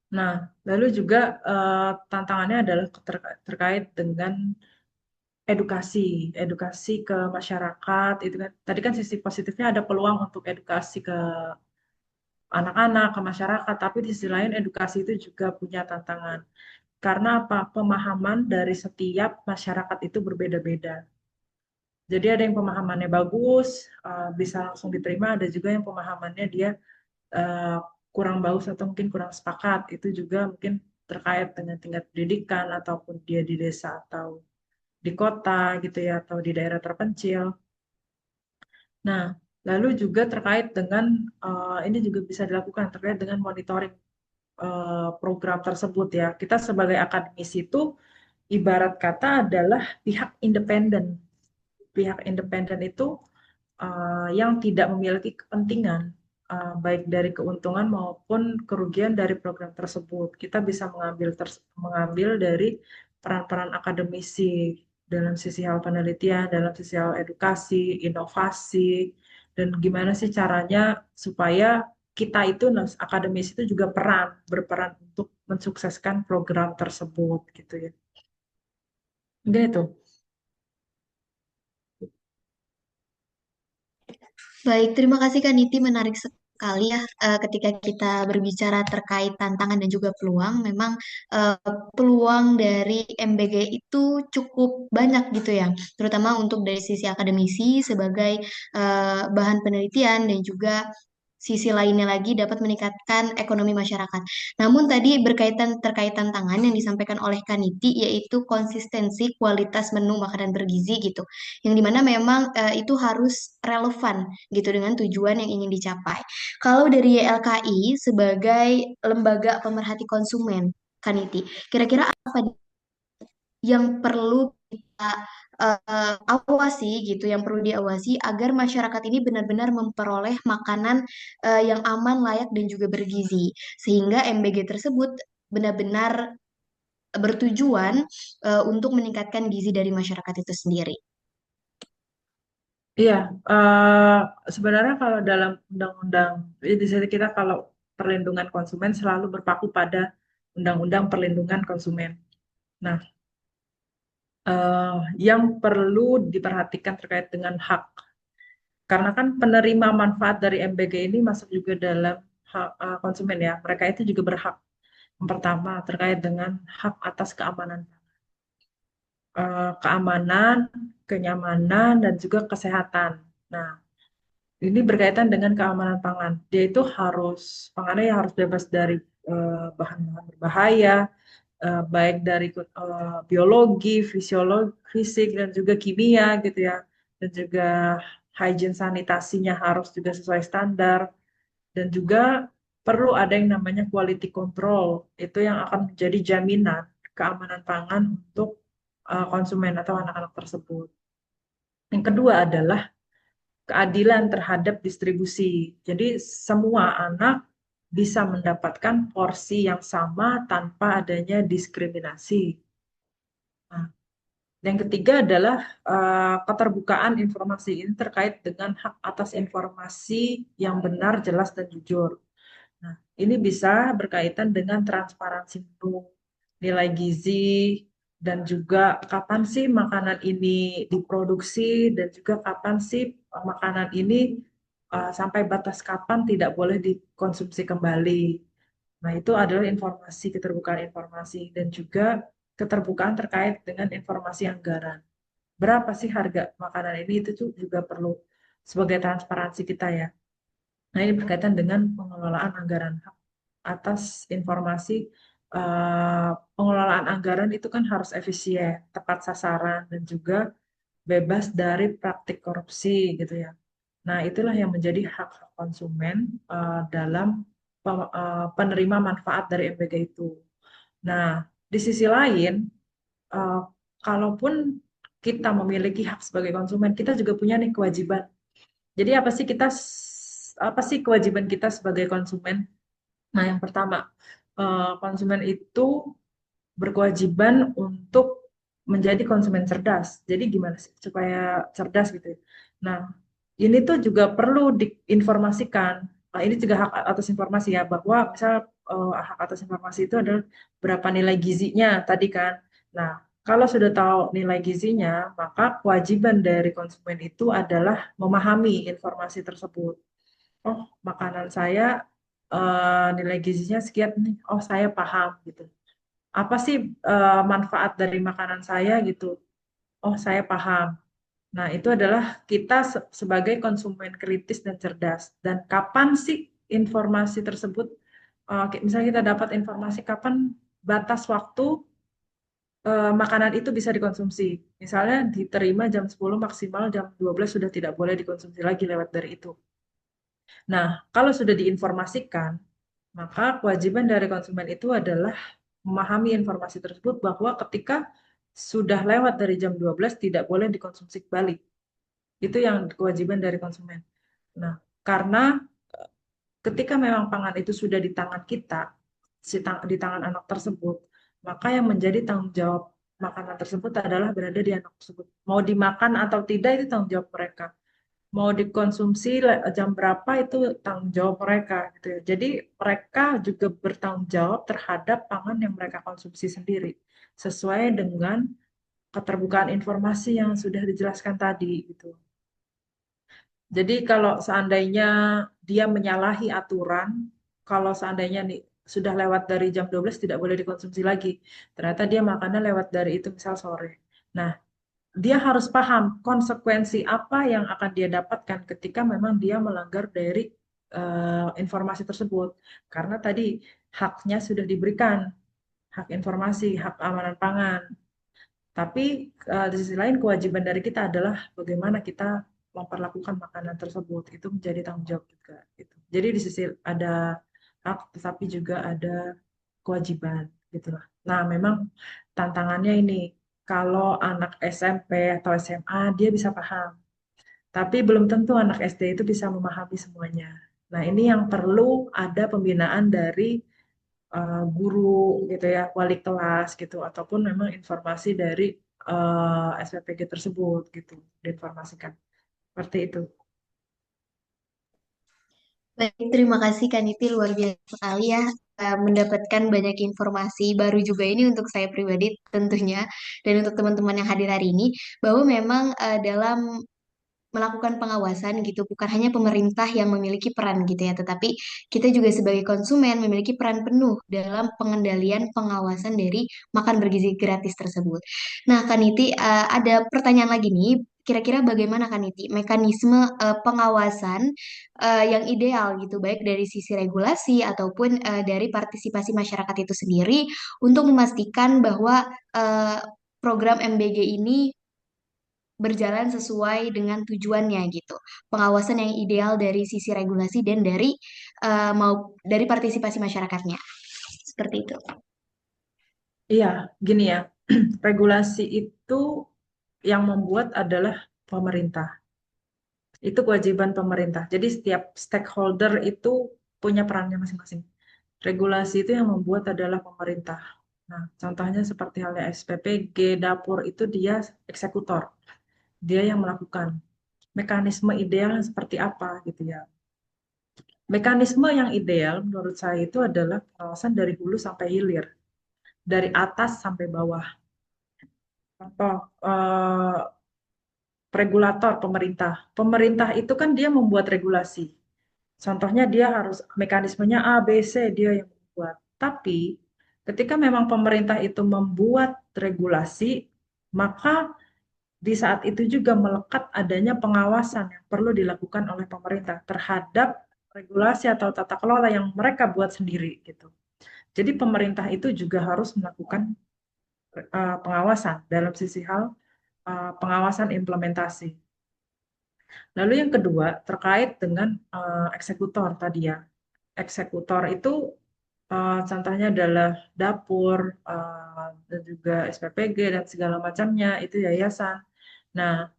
Nah, lalu juga tantangannya adalah terkait dengan edukasi, edukasi ke masyarakat. Itu kan tadi kan sisi positifnya ada peluang untuk edukasi ke anak-anak, ke masyarakat, tapi di sisi lain edukasi itu juga punya tantangan. Karena apa? Pemahaman dari setiap masyarakat itu berbeda-beda. Jadi ada yang pemahamannya bagus, bisa langsung diterima, ada juga yang pemahamannya dia eh, kurang bagus atau mungkin kurang sepakat. Itu juga mungkin terkait dengan tingkat pendidikan ataupun dia di desa atau di kota gitu ya atau di daerah terpencil. Nah, lalu juga terkait dengan ini juga bisa dilakukan terkait dengan monitoring program tersebut ya. Kita sebagai akademisi itu ibarat kata adalah pihak independen. Pihak independen itu yang tidak memiliki kepentingan baik dari keuntungan maupun kerugian dari program tersebut. Kita bisa mengambil dari peran-peran akademisi dalam sisi hal penelitian, dalam sisi hal edukasi, inovasi, dan gimana sih caranya supaya kita itu akademis itu juga berperan untuk mensukseskan program tersebut gitu ya. Mungkin itu. Baik, terima kasih Kak Niti, menarik sekali sekali ya ketika kita berbicara terkait tantangan dan juga peluang. Memang eh, peluang dari MBG itu cukup banyak gitu ya, terutama untuk dari sisi akademisi sebagai bahan penelitian dan juga sisi lainnya lagi dapat meningkatkan ekonomi masyarakat. Namun tadi berkaitan terkait tantangan yang disampaikan oleh Kaniti yaitu konsistensi kualitas menu makanan bergizi gitu. Yang dimana memang itu harus relevan gitu dengan tujuan yang ingin dicapai. Kalau dari YLKI sebagai lembaga pemerhati konsumen, Kaniti, kira-kira apa yang perlu kita awasi gitu, yang perlu diawasi agar masyarakat ini benar-benar memperoleh makanan yang aman, layak, dan juga bergizi, sehingga MBG tersebut benar-benar bertujuan untuk meningkatkan gizi dari masyarakat itu sendiri. Iya, eh, sebenarnya kalau dalam undang-undang, di sini kita kalau perlindungan konsumen selalu berpaku pada undang-undang perlindungan konsumen. Nah, eh, yang perlu diperhatikan terkait dengan hak, karena kan penerima manfaat dari MBG ini masuk juga dalam hak konsumen ya, mereka itu juga berhak. Yang pertama terkait dengan hak atas keamanan, keamanan, kenyamanan, dan juga kesehatan. Nah, ini berkaitan dengan keamanan pangan. Dia itu harus pangannya harus bebas dari bahan-bahan berbahaya, baik dari biologi, fisiologi, fisik dan juga kimia gitu ya. Dan juga hygiene sanitasinya harus juga sesuai standar dan juga perlu ada yang namanya quality control. Itu yang akan menjadi jaminan keamanan pangan untuk konsumen atau anak-anak tersebut. Yang kedua adalah keadilan terhadap distribusi. Jadi semua anak bisa mendapatkan porsi yang sama tanpa adanya diskriminasi. Nah, yang ketiga adalah keterbukaan informasi. Ini terkait dengan hak atas informasi yang benar, jelas, dan jujur. Nah, ini bisa berkaitan dengan transparansi menu, nilai gizi, dan juga kapan sih makanan ini diproduksi, dan juga kapan sih makanan ini sampai batas kapan tidak boleh dikonsumsi kembali. Nah, itu adalah informasi, keterbukaan informasi, dan juga keterbukaan terkait dengan informasi anggaran. Berapa sih harga makanan ini, itu juga perlu sebagai transparansi kita ya. Nah, ini berkaitan dengan pengelolaan anggaran atas informasi pengelolaan anggaran itu kan harus efisien, tepat sasaran, dan juga bebas dari praktik korupsi gitu ya. Nah, itulah yang menjadi hak-hak konsumen dalam penerima manfaat dari MBG itu. Nah, di sisi lain, uh, kalaupun kita memiliki hak sebagai konsumen, kita juga punya nih kewajiban. Jadi apa sih kewajiban kita sebagai konsumen? Nah, yang pertama, konsumen itu berkewajiban untuk menjadi konsumen cerdas. Jadi gimana sih supaya cerdas gitu ya? Nah, ini tuh juga perlu diinformasikan. Nah, ini juga hak atas informasi ya, bahwa misal hak atas informasi itu adalah berapa nilai gizinya tadi kan. Nah, kalau sudah tahu nilai gizinya, maka kewajiban dari konsumen itu adalah memahami informasi tersebut. Oh, makanan saya nilai gizinya sekian nih. Oh, saya paham gitu. Apa sih manfaat dari makanan saya gitu? Oh, saya paham. Nah, itu adalah kita sebagai konsumen kritis dan cerdas. Dan kapan sih informasi tersebut, misalnya kita dapat informasi kapan batas waktu makanan itu bisa dikonsumsi. Misalnya diterima jam 10 maksimal jam 12 sudah tidak boleh dikonsumsi lagi lewat dari itu. Nah, kalau sudah diinformasikan, maka kewajiban dari konsumen itu adalah memahami informasi tersebut bahwa ketika sudah lewat dari jam 12 tidak boleh dikonsumsi kembali. Itu yang kewajiban dari konsumen. Nah, karena ketika memang pangan itu sudah di tangan kita, di tangan anak tersebut, maka yang menjadi tanggung jawab makanan tersebut adalah berada di anak tersebut. Mau dimakan atau tidak itu tanggung jawab mereka. Mau dikonsumsi jam berapa itu tanggung jawab mereka gitu ya. Jadi mereka juga bertanggung jawab terhadap pangan yang mereka konsumsi sendiri sesuai dengan keterbukaan informasi yang sudah dijelaskan tadi gitu. Jadi kalau seandainya dia menyalahi aturan, kalau seandainya nih sudah lewat dari jam 12 tidak boleh dikonsumsi lagi. Ternyata dia makannya lewat dari itu misal sore. Nah, dia harus paham konsekuensi apa yang akan dia dapatkan ketika memang dia melanggar dari informasi tersebut. Karena tadi haknya sudah diberikan, hak informasi, hak amanan pangan. Tapi di sisi lain kewajiban dari kita adalah bagaimana kita memperlakukan makanan tersebut. Itu menjadi tanggung jawab juga. Gitu. Jadi di sisi ada hak, tetapi juga ada kewajiban. Gitu lah. Nah, memang tantangannya ini, kalau anak SMP atau SMA, dia bisa paham. Tapi belum tentu anak SD itu bisa memahami semuanya. Nah, ini yang perlu ada pembinaan dari guru gitu ya, wali kelas gitu, ataupun memang informasi dari SPPG tersebut gitu, diinformasikan. Seperti itu. Baik, terima kasih Kak Niti, luar biasa sekali ya mendapatkan banyak informasi baru juga ini untuk saya pribadi tentunya dan untuk teman-teman yang hadir hari ini bahwa memang dalam melakukan pengawasan gitu bukan hanya pemerintah yang memiliki peran gitu ya tetapi kita juga sebagai konsumen memiliki peran penuh dalam pengendalian pengawasan dari makan bergizi gratis tersebut. Nah, Kaniti ada pertanyaan lagi nih. Kira-kira bagaimana Kaniti mekanisme pengawasan yang ideal gitu baik dari sisi regulasi ataupun dari partisipasi masyarakat itu sendiri untuk memastikan bahwa eh, program MBG ini berjalan sesuai dengan tujuannya gitu. Pengawasan yang ideal dari sisi regulasi dan dari mau dari partisipasi masyarakatnya. Seperti itu. Iya, gini ya, regulasi itu yang membuat adalah pemerintah. Itu kewajiban pemerintah. Jadi setiap stakeholder itu punya perannya masing-masing. Regulasi itu yang membuat adalah pemerintah. Nah, contohnya seperti halnya SPPG, dapur itu dia eksekutor. Dia yang melakukan. Mekanisme idealnya seperti apa gitu ya. Mekanisme yang ideal menurut saya itu adalah pengawasan dari hulu sampai hilir, dari atas sampai bawah. Contoh, regulator pemerintah. Pemerintah itu kan dia membuat regulasi. Contohnya dia harus mekanismenya A, B, C dia yang membuat. Tapi ketika memang pemerintah itu membuat regulasi, maka di saat itu juga melekat adanya pengawasan yang perlu dilakukan oleh pemerintah terhadap regulasi atau tata kelola yang mereka buat sendiri gitu. Jadi pemerintah itu juga harus melakukan pengawasan dalam sisi hal pengawasan implementasi. Lalu yang kedua terkait dengan eksekutor tadi ya. Eksekutor itu contohnya adalah dapur dan juga SPPG dan segala macamnya itu yayasan. Nah,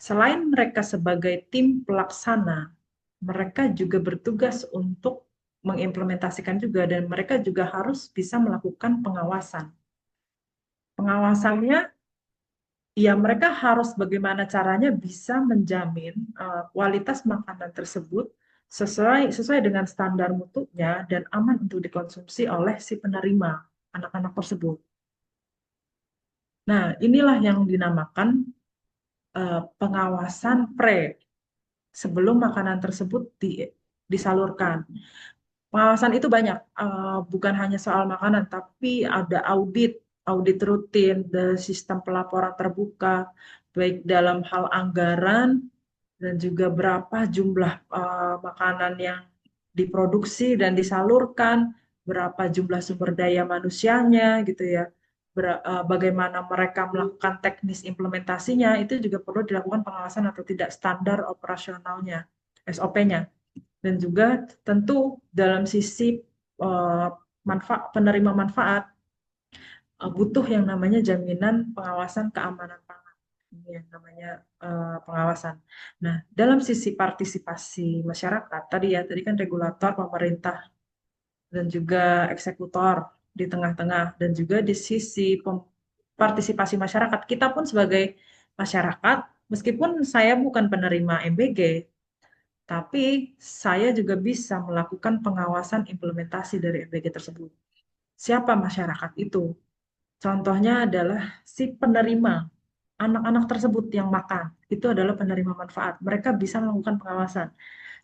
selain mereka sebagai tim pelaksana, mereka juga bertugas untuk mengimplementasikan juga dan mereka juga harus bisa melakukan pengawasan. Pengawasannya ya mereka harus bagaimana caranya bisa menjamin kualitas makanan tersebut sesuai dengan standar mutunya dan aman untuk dikonsumsi oleh si penerima anak-anak tersebut. Nah, inilah yang dinamakan pengawasan sebelum makanan tersebut disalurkan. Pengawasan itu banyak, bukan hanya soal makanan, tapi ada audit rutin, dan sistem pelaporan terbuka, baik dalam hal anggaran dan juga berapa jumlah makanan yang diproduksi dan disalurkan, berapa jumlah sumber daya manusianya gitu ya, bagaimana mereka melakukan teknis implementasinya, itu juga perlu dilakukan pengawasan atau tidak standar operasionalnya, SOP-nya. Dan juga tentu dalam sisi penerima manfaat butuh yang namanya jaminan pengawasan keamanan pangan. Ini yang namanya pengawasan. Nah, dalam sisi partisipasi masyarakat, tadi kan regulator, pemerintah, dan juga eksekutor di tengah-tengah, dan juga di sisi partisipasi masyarakat. Kita pun sebagai masyarakat, meskipun saya bukan penerima MBG, tapi saya juga bisa melakukan pengawasan implementasi dari MBG tersebut. Siapa masyarakat itu? Contohnya adalah si penerima. anak-anak tersebut yang makan itu adalah penerima manfaat. Mereka bisa melakukan pengawasan.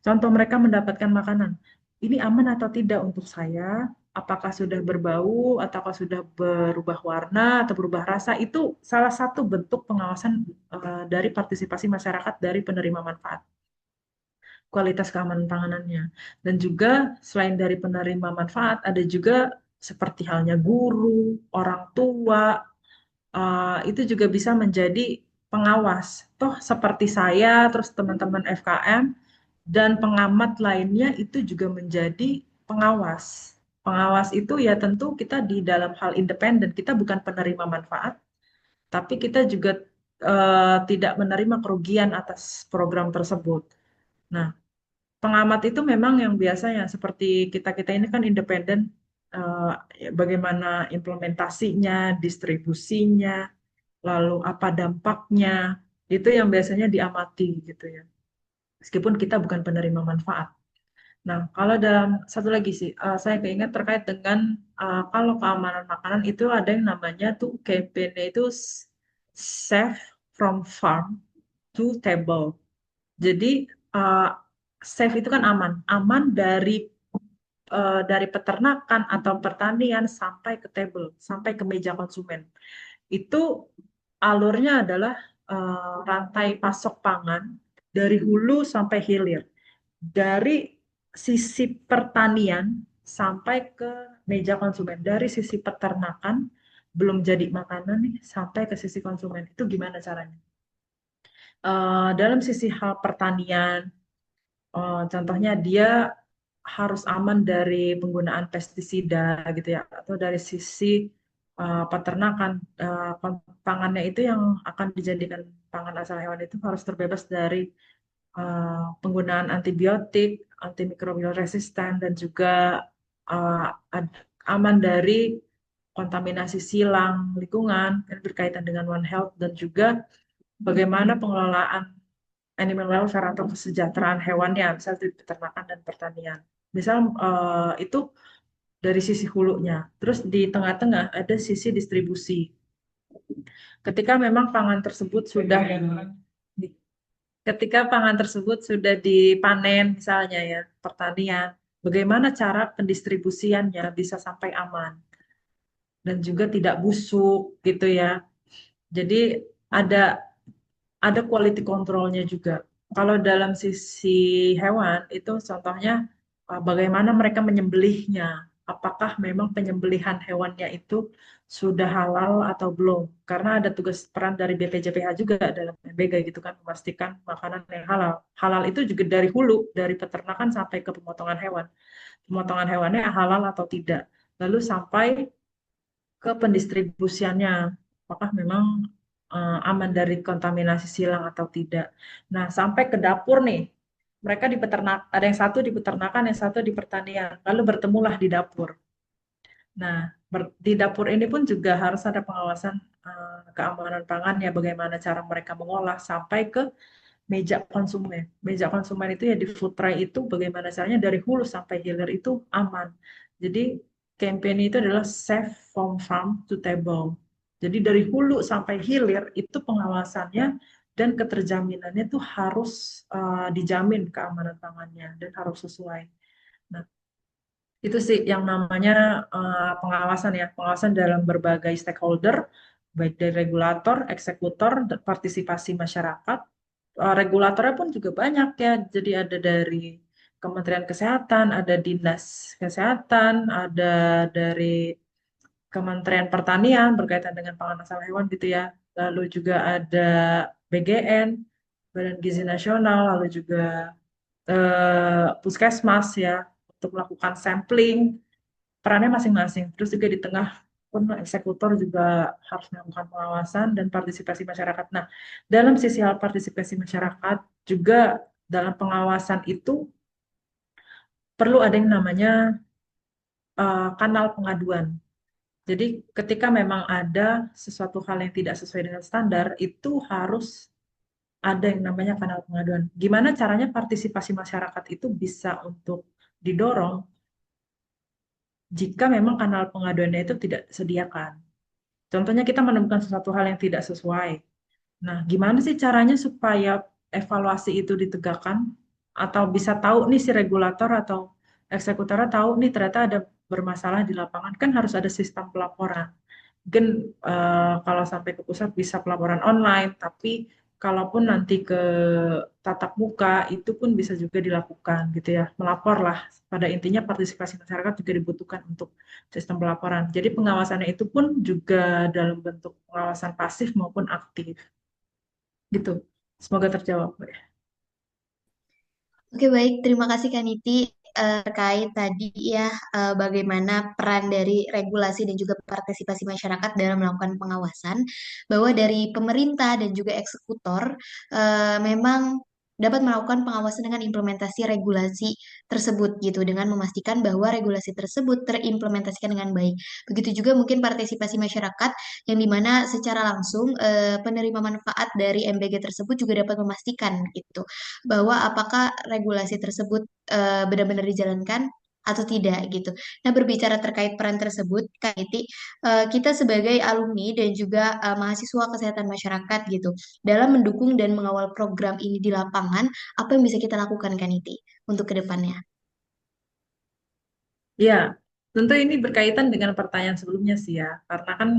Contoh mereka mendapatkan makanan. Ini aman atau tidak untuk saya? Apakah sudah berbau, ataukah sudah berubah warna atau berubah rasa? Itu salah satu bentuk pengawasan dari partisipasi masyarakat dari penerima manfaat, kualitas keamanan panganannya. Dan juga selain dari penerima manfaat, ada juga seperti halnya guru, orang tua, itu juga bisa menjadi pengawas. Toh seperti saya, terus teman-teman FKM, dan pengamat lainnya itu juga menjadi pengawas. Pengawas itu ya tentu kita di dalam hal independen, kita bukan penerima manfaat, tapi kita juga tidak menerima kerugian atas program tersebut. Nah, pengamat itu memang yang biasanya seperti kita-kita ini kan independen, bagaimana implementasinya, distribusinya, lalu apa dampaknya, itu yang biasanya diamati gitu ya. Meskipun kita bukan penerima manfaat. Nah, kalau dalam satu lagi sih, saya keinget terkait dengan kalau keamanan makanan itu ada yang namanya tuh campaign itu safe from farm to table. Jadi safe itu kan aman, aman dari peternakan atau pertanian sampai ke table, sampai ke meja konsumen. Itu alurnya adalah rantai pasok pangan dari hulu sampai hilir. Dari sisi pertanian sampai ke meja konsumen. Dari sisi peternakan, belum jadi makanan nih, sampai ke sisi konsumen. Itu gimana caranya? Dalam sisi hal pertanian, contohnya dia harus aman dari penggunaan pestisida gitu ya, atau dari sisi peternakan, pangannya itu yang akan dijadikan pangan asal hewan itu harus terbebas dari penggunaan antibiotik, antimikrobial resisten, dan juga uh, aman dari kontaminasi silang lingkungan yang berkaitan dengan One Health, dan juga bagaimana pengelolaan animal welfare atau kesejahteraan hewannya, misal di peternakan dan pertanian. Misal itu dari sisi hulunya. Terus di tengah-tengah ada sisi distribusi. Ketika memang pangan tersebut sudah Ketika pangan tersebut sudah dipanen misalnya ya, pertanian, bagaimana cara pendistribusiannya bisa sampai aman dan juga tidak busuk gitu ya. Jadi ada quality controlnya juga. Kalau dalam sisi hewan itu contohnya bagaimana mereka menyembelihnya. Apakah memang penyembelihan hewannya itu sudah halal atau belum? Karena ada tugas peran dari BPJPH juga dalam MBG gitu kan, memastikan makanan yang halal. Halal itu juga dari hulu, dari peternakan sampai ke pemotongan hewan. Pemotongan hewannya halal atau tidak. Lalu sampai ke pendistribusiannya, apakah memang aman dari kontaminasi silang atau tidak. Nah, sampai ke dapur nih, mereka di peternak, ada yang satu di peternakan, yang satu di pertanian, lalu bertemulah di dapur. Nah, di dapur ini pun juga harus ada pengawasan keamanan pangan ya, bagaimana cara mereka mengolah sampai ke meja konsumen. Meja konsumen itu ya di food tray itu bagaimana caranya dari hulu sampai hilir itu aman. Jadi campaign itu adalah safe from farm to table. Jadi dari hulu sampai hilir itu pengawasannya dan keterjaminannya itu harus dijamin keamanan pangannya dan harus sesuai. Nah, itu sih yang namanya pengawasan ya, pengawasan dalam berbagai stakeholder, baik dari regulator, eksekutor, dan partisipasi masyarakat. Regulatornya pun juga banyak ya, jadi ada dari Kementerian Kesehatan, ada Dinas Kesehatan, ada dari Kementerian Pertanian berkaitan dengan pangan asal hewan gitu ya. Lalu juga ada BGN, Badan Gizi Nasional, lalu juga Puskesmas ya untuk melakukan sampling, perannya masing-masing. Terus juga di tengah pun eksekutor juga harus melakukan pengawasan dan partisipasi masyarakat. Nah, dalam sisi hal partisipasi masyarakat juga dalam pengawasan itu perlu ada yang namanya kanal pengaduan. Jadi ketika memang ada sesuatu hal yang tidak sesuai dengan standar, itu harus ada yang namanya kanal pengaduan. Gimana caranya partisipasi masyarakat itu bisa untuk didorong jika memang kanal pengaduannya itu tidak disediakan. Contohnya kita menemukan sesuatu hal yang tidak sesuai. Nah, gimana sih caranya supaya evaluasi itu ditegakkan? Atau bisa tahu nih si regulator atau eksekutornya tahu nih ternyata ada bermasalah di lapangan, kan harus ada sistem pelaporan. Mungkin kalau sampai ke pusat bisa pelaporan online, tapi kalaupun nanti ke tatap muka itu pun bisa juga dilakukan gitu ya. Melapor lah. Pada intinya partisipasi masyarakat juga dibutuhkan untuk sistem pelaporan. Jadi pengawasannya itu pun juga dalam bentuk pengawasan pasif maupun aktif gitu. Semoga terjawab, Mbak. Oke, baik. Terima kasih Kak Niti terkait tadi ya bagaimana peran dari regulasi dan juga partisipasi masyarakat dalam melakukan pengawasan, bahwa dari pemerintah dan juga eksekutor memang dapat melakukan pengawasan dengan implementasi regulasi tersebut gitu, dengan memastikan bahwa regulasi tersebut terimplementasikan dengan baik. Begitu juga mungkin partisipasi masyarakat yang dimana secara langsung penerima manfaat dari MBG tersebut juga dapat memastikan gitu bahwa apakah regulasi tersebut benar-benar dijalankan atau tidak gitu. Nah, berbicara terkait peran tersebut, Kak Iti, kita sebagai alumni dan juga mahasiswa kesehatan masyarakat gitu, dalam mendukung dan mengawal program ini di lapangan, apa yang bisa kita lakukan, Kak Iti, untuk kedepannya? Ya, tentu ini berkaitan dengan pertanyaan sebelumnya sih ya, karena kan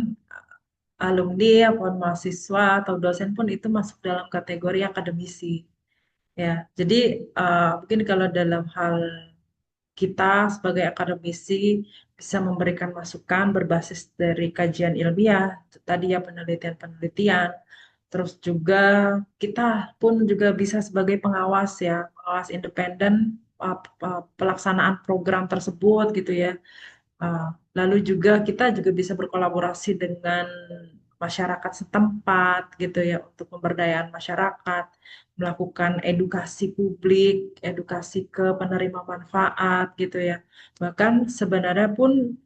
alumni ataupun mahasiswa atau dosen pun itu masuk dalam kategori akademisi. Ya, jadi mungkin kalau dalam hal kita sebagai akademisi bisa memberikan masukan berbasis dari kajian ilmiah, tadi ya penelitian-penelitian, terus juga kita pun juga bisa sebagai pengawas ya, pengawas independen pelaksanaan program tersebut gitu ya. Uh, Lalu juga kita juga bisa berkolaborasi dengan masyarakat setempat gitu ya untuk pemberdayaan masyarakat, melakukan edukasi publik, edukasi ke penerima manfaat gitu ya. Bahkan sebenarnya pun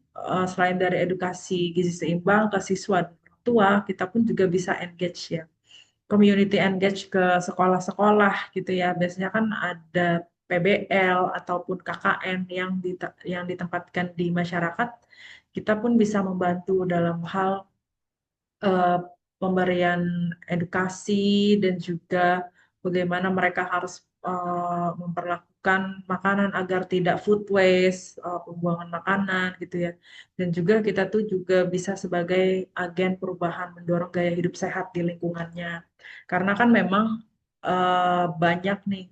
selain dari edukasi gizi seimbang ke siswa dan orang tua, kita pun juga bisa engage ya community engage ke sekolah-sekolah gitu ya. Biasanya kan ada PBL ataupun KKN yang ditempatkan di masyarakat. Kita pun bisa membantu dalam hal eh, pemberian edukasi dan juga bagaimana mereka harus memperlakukan makanan agar tidak food waste, pembuangan makanan gitu ya. Dan juga kita tuh juga bisa sebagai agen perubahan mendorong gaya hidup sehat di lingkungannya. Karena kan memang banyak nih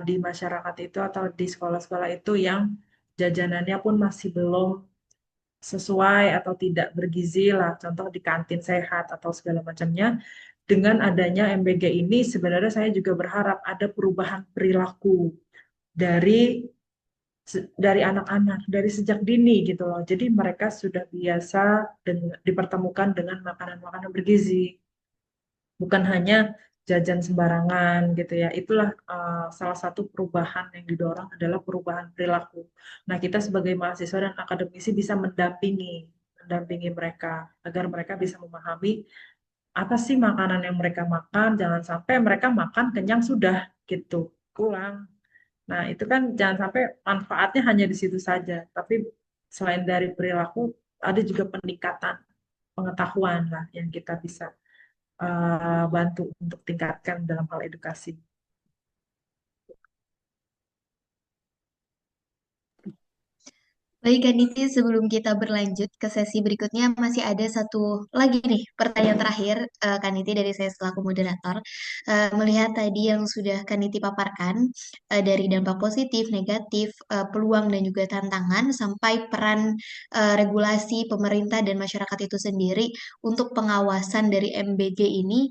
di masyarakat itu atau di sekolah-sekolah itu yang jajanannya pun masih belum sesuai atau tidak bergizi lah, contoh di kantin sehat atau segala macamnya. Dengan adanya MBG ini sebenarnya saya juga berharap ada perubahan perilaku dari dari anak-anak dari sejak dini gitu loh. Jadi mereka sudah biasa dipertemukan dengan makanan-makanan bergizi, bukan hanya jajan sembarangan gitu ya. Itulah salah satu perubahan yang didorong adalah perubahan perilaku. Nah, kita sebagai mahasiswa dan akademisi bisa mendampingi mereka agar mereka bisa memahami apa sih makanan yang mereka makan, jangan sampai mereka makan kenyang sudah gitu, pulang. Nah, itu kan jangan sampai manfaatnya hanya di situ saja, tapi selain dari perilaku ada juga peningkatan pengetahuan lah yang kita bisa bantu untuk tingkatkan dalam hal edukasi. Baik, Kak Niti, sebelum kita berlanjut ke sesi berikutnya, masih ada satu lagi nih pertanyaan terakhir, Kak Niti, dari saya selaku moderator. Melihat tadi yang sudah Kak Niti paparkan, dari dampak positif, negatif, peluang dan juga tantangan, sampai peran regulasi pemerintah dan masyarakat itu sendiri untuk pengawasan dari MBG ini,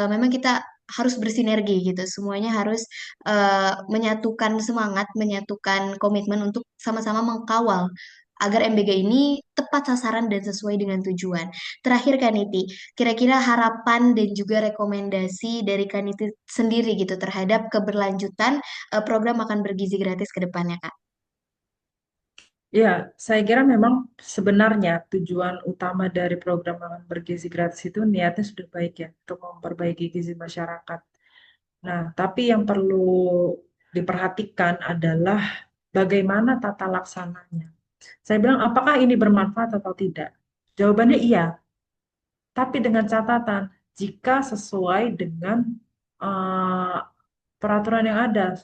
memang kita harus bersinergi gitu. Semuanya harus menyatukan semangat, menyatukan komitmen untuk sama-sama mengkawal agar MBG ini tepat sasaran dan sesuai dengan tujuan. Terakhir Kaniti, kira-kira harapan dan juga rekomendasi dari Kaniti sendiri gitu terhadap keberlanjutan program makan bergizi gratis ke depannya, Kak. Ya, saya kira memang sebenarnya tujuan utama dari program makan bergizi gratis itu niatnya sudah baik ya, untuk memperbaiki gizi masyarakat. Nah, tapi yang perlu diperhatikan adalah bagaimana tata laksananya. Saya bilang, apakah ini bermanfaat atau tidak? Jawabannya iya, tapi dengan catatan. jika sesuai dengan peraturan yang ada,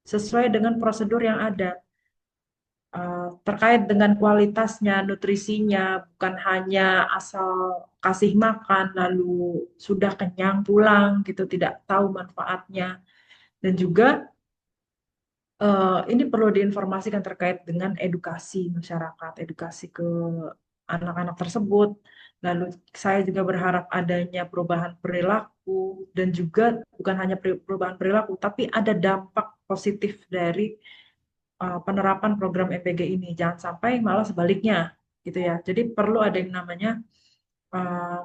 sesuai dengan prosedur yang ada. Terkait dengan kualitasnya, nutrisinya, bukan hanya asal kasih makan lalu sudah kenyang pulang gitu, tidak tahu manfaatnya. Dan juga ini perlu diinformasikan terkait dengan edukasi masyarakat, edukasi ke anak-anak tersebut. Lalu saya juga berharap adanya perubahan perilaku dan juga bukan hanya perubahan perilaku, tapi ada dampak positif dari penerapan program MPG ini. Jangan sampai malah sebaliknya, gitu ya. Jadi perlu ada yang namanya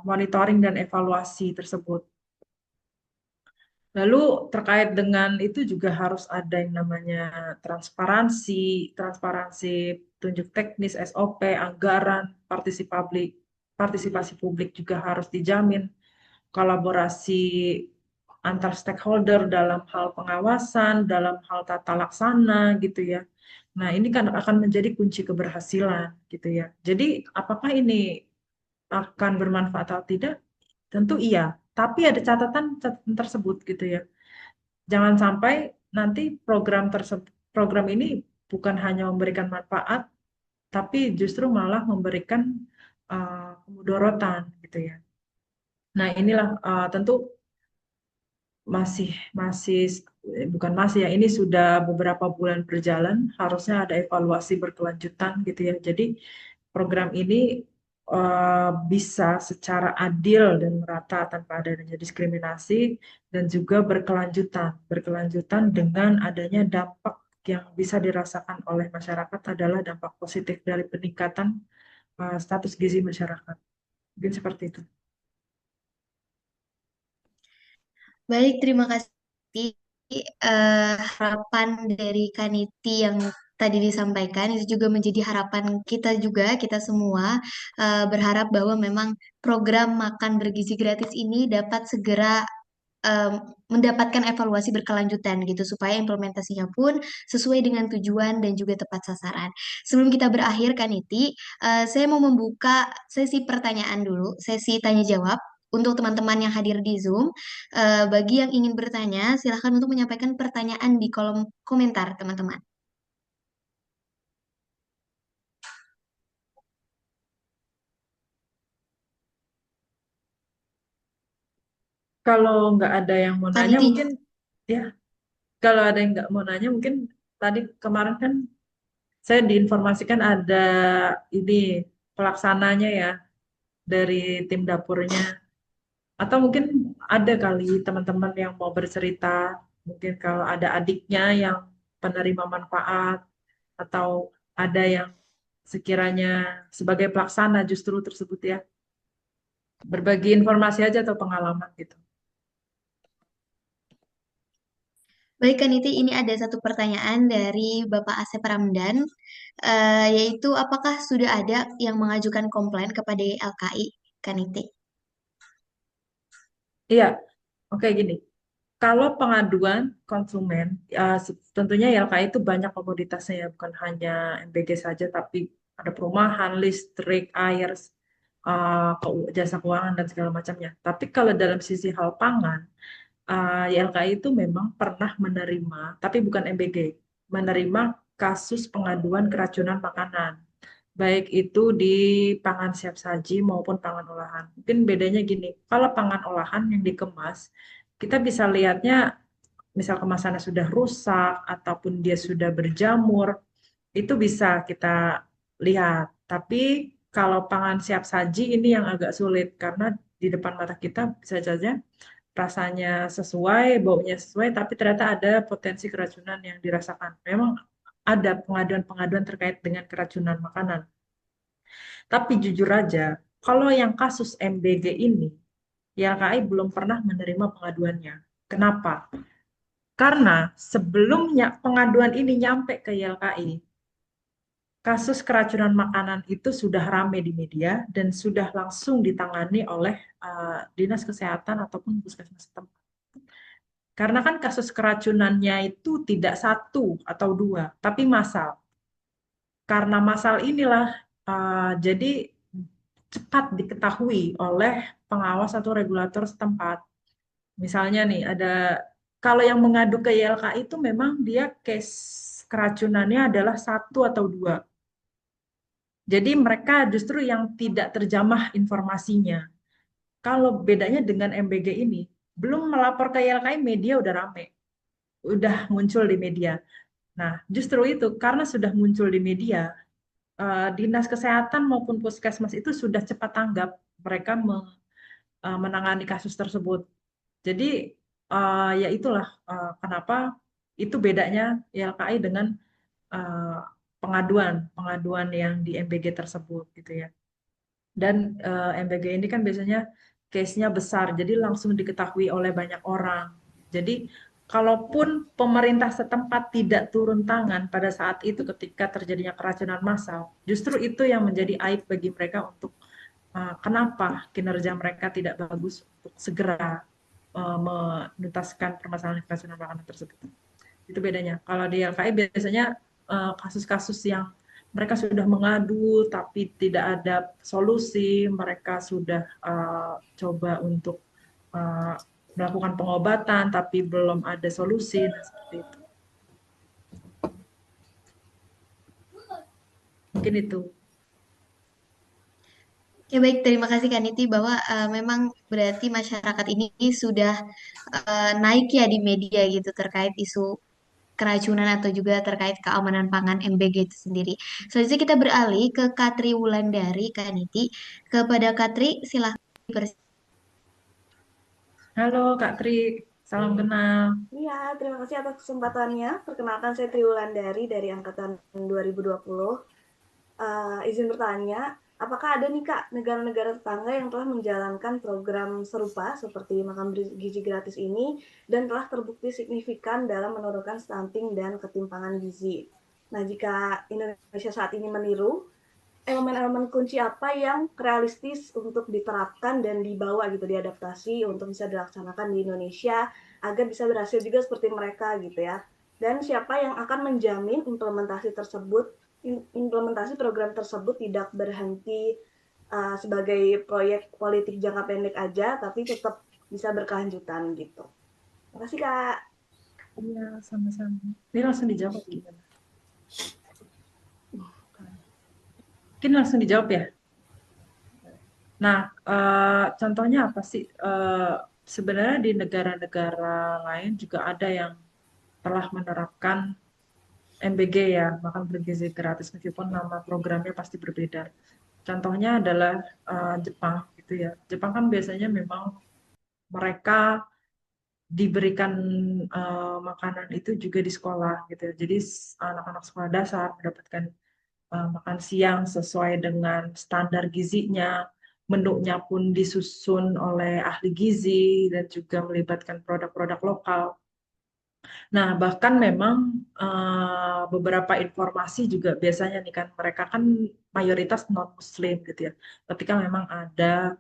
monitoring dan evaluasi tersebut. Lalu terkait dengan itu juga harus ada yang namanya transparansi tunjuk teknis, SOP, anggaran, partisipasi publik juga harus dijamin, kolaborasi antar stakeholder dalam hal pengawasan, dalam hal tata laksana gitu ya. Nah, ini kan akan menjadi kunci keberhasilan gitu ya. Jadi, apakah ini akan bermanfaat atau tidak? Tentu iya, tapi ada catatan tersebut gitu ya. Jangan sampai nanti program ini bukan hanya memberikan manfaat, tapi justru malah memberikan kemudorotan gitu ya. Nah, inilah tentu masih masih bukan masih ya, ini sudah beberapa bulan berjalan, harusnya ada evaluasi berkelanjutan gitu ya. Jadi program ini bisa secara adil dan merata tanpa adanya diskriminasi dan juga berkelanjutan dengan adanya dampak yang bisa dirasakan oleh masyarakat adalah dampak positif dari peningkatan status gizi masyarakat. Mungkin seperti itu. Baik, terima kasih. Harapan dari Kaniti yang tadi disampaikan itu juga menjadi harapan kita juga, kita semua berharap bahwa memang program makan bergizi gratis ini dapat segera em, mendapatkan evaluasi berkelanjutan gitu supaya implementasinya pun sesuai dengan tujuan dan juga tepat sasaran. Sebelum kita berakhir Kaniti, saya mau membuka sesi pertanyaan dulu, sesi tanya jawab untuk teman-teman yang hadir di Zoom. Bagi yang ingin bertanya, silahkan untuk menyampaikan pertanyaan di kolom komentar teman-teman. Kalau nggak ada yang mau nanya, Kaniti, mungkin ya, kalau ada yang nggak mau nanya, mungkin tadi kemarin kan saya diinformasikan ada ini pelaksananya ya dari tim dapurnya. Atau mungkin ada kali teman-teman yang mau bercerita, mungkin kalau ada adiknya yang penerima manfaat, atau ada yang sekiranya sebagai pelaksana justru tersebut ya, berbagi informasi aja atau pengalaman gitu. baik Kaniti, ini ada satu pertanyaan dari Bapak Asep Ramdan, yaitu apakah sudah ada yang mengajukan komplain kepada LKI Kaniti? Iya, oke gini. Kalau pengaduan konsumen, tentunya YLKI itu banyak komoditasnya ya, bukan hanya MBG saja, tapi ada perumahan, listrik, air, jasa keuangan, dan segala macamnya. Tapi kalau dalam sisi hal pangan, YLKI itu memang pernah menerima, tapi bukan MBG, menerima kasus pengaduan keracunan makanan. Baik itu di pangan siap saji maupun pangan olahan. Mungkin bedanya gini, kalau pangan olahan yang dikemas, kita bisa lihatnya misal kemasannya sudah rusak ataupun dia sudah berjamur, itu bisa kita lihat. Tapi kalau pangan siap saji ini yang agak sulit karena di depan mata kita bisa saja rasanya sesuai, baunya sesuai, tapi ternyata ada potensi keracunan yang dirasakan. Memang ada pengaduan-pengaduan terkait dengan keracunan makanan. Tapi jujur aja, kalau yang kasus MBG ini, YLKI belum pernah menerima pengaduannya. Kenapa? Karena sebelumnya pengaduan ini nyampe ke YLKI, kasus keracunan makanan itu sudah ramai di media dan sudah langsung ditangani oleh dinas kesehatan ataupun puskesmas setempat. Karena kan kasus keracunannya itu tidak satu atau dua, tapi massal. Karena massal inilah jadi cepat diketahui oleh pengawas atau regulator setempat. Misalnya nih kalau yang mengadu ke YLKI itu memang dia case keracunannya adalah satu atau dua. Jadi mereka justru yang tidak terjamah informasinya. Kalau bedanya dengan MBG ini, belum melapor ke YLKI, media udah rame, udah muncul di media. Nah, justru itu karena sudah muncul di media, dinas kesehatan maupun puskesmas itu sudah cepat tanggap, mereka menangani kasus tersebut. Jadi ya itulah kenapa itu bedanya YLKI dengan uh, pengaduan yang di MBG tersebut gitu ya. Dan MBG ini kan biasanya case-nya besar, jadi langsung diketahui oleh banyak orang. Jadi kalaupun pemerintah setempat tidak turun tangan pada saat itu ketika terjadinya keracunan massal, justru itu yang menjadi aib bagi mereka untuk kenapa kinerja mereka tidak bagus untuk segera menuntaskan permasalahan keracunan makanan tersebut. Itu bedanya. Kalau di LKI biasanya kasus-kasus yang mereka sudah mengadu tapi tidak ada solusi, mereka sudah coba untuk melakukan pengobatan tapi belum ada solusi, nah seperti itu. Mungkin itu. Ya baik, terima kasih Kak Niti bahwa memang berarti masyarakat ini sudah naik ya di media gitu terkait isu keracunan atau juga terkait keamanan pangan MBG itu sendiri. Selanjutnya kita beralih ke Katri Wulandari, Kak Niti. Kepada Katri, silahkan. Halo Kak Tri, salam kenal. Iya, terima kasih atas kesempatannya. Perkenalkan saya Triwulandari dari Angkatan 2020. Izin bertanya, apakah ada nih Kak negara-negara tetangga yang telah menjalankan program serupa seperti makan gizi gratis ini dan telah terbukti signifikan dalam menurunkan stunting dan ketimpangan gizi? Nah, jika Indonesia saat ini meniru, elemen-elemen kunci apa yang realistis untuk diterapkan dan dibawa gitu, diadaptasi untuk bisa dilaksanakan di Indonesia agar bisa berhasil juga seperti mereka gitu ya. Dan siapa yang akan menjamin implementasi program tersebut tidak berhenti sebagai proyek politik jangka pendek aja, tapi tetap bisa berkelanjutan gitu. Terima kasih Kak. Iya, sama-sama. Ini langsung dijawab gimana? Mungkin langsung dijawab ya. Nah, contohnya apa sih? Sebenarnya di negara-negara lain juga ada yang telah menerapkan MBG ya, makan bergizi gratis meskipun nama programnya pasti berbeda. Contohnya adalah Jepang gitu ya. Jepang kan biasanya memang mereka diberikan makanan itu juga di sekolah gitu ya. Jadi anak-anak sekolah dasar mendapatkan makan siang sesuai dengan standar gizinya. Menunya pun disusun oleh ahli gizi dan juga melibatkan produk-produk lokal. Nah, bahkan memang beberapa informasi juga biasanya nih kan mereka kan mayoritas non-Muslim gitu ya. Ketika memang ada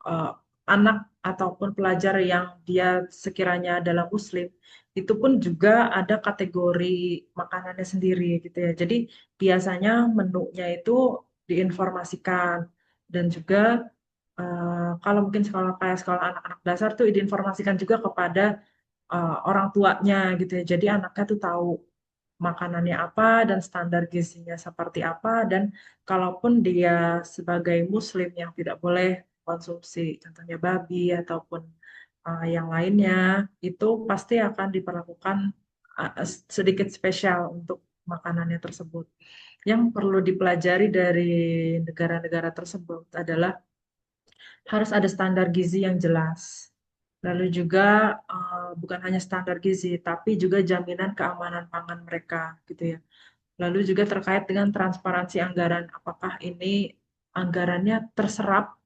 uh, anak ataupun pelajar yang dia sekiranya adalah Muslim, itu pun juga ada kategori makanannya sendiri gitu ya. Jadi biasanya menunya itu diinformasikan dan juga kalau mungkin kayak sekolah anak-anak dasar tuh diinformasikan juga kepada orang tuanya gitu ya. Jadi anaknya tuh tahu makanannya apa dan standar gizinya seperti apa dan kalaupun dia sebagai muslim yang tidak boleh konsumsi contohnya babi ataupun yang lainnya itu pasti akan diperlakukan sedikit spesial untuk makanannya tersebut. Yang perlu dipelajari dari negara-negara tersebut adalah harus ada standar gizi yang jelas. Lalu juga bukan hanya standar gizi, tapi juga jaminan keamanan pangan mereka, gitu ya. Lalu juga terkait dengan transparansi anggaran, apakah ini anggarannya terserap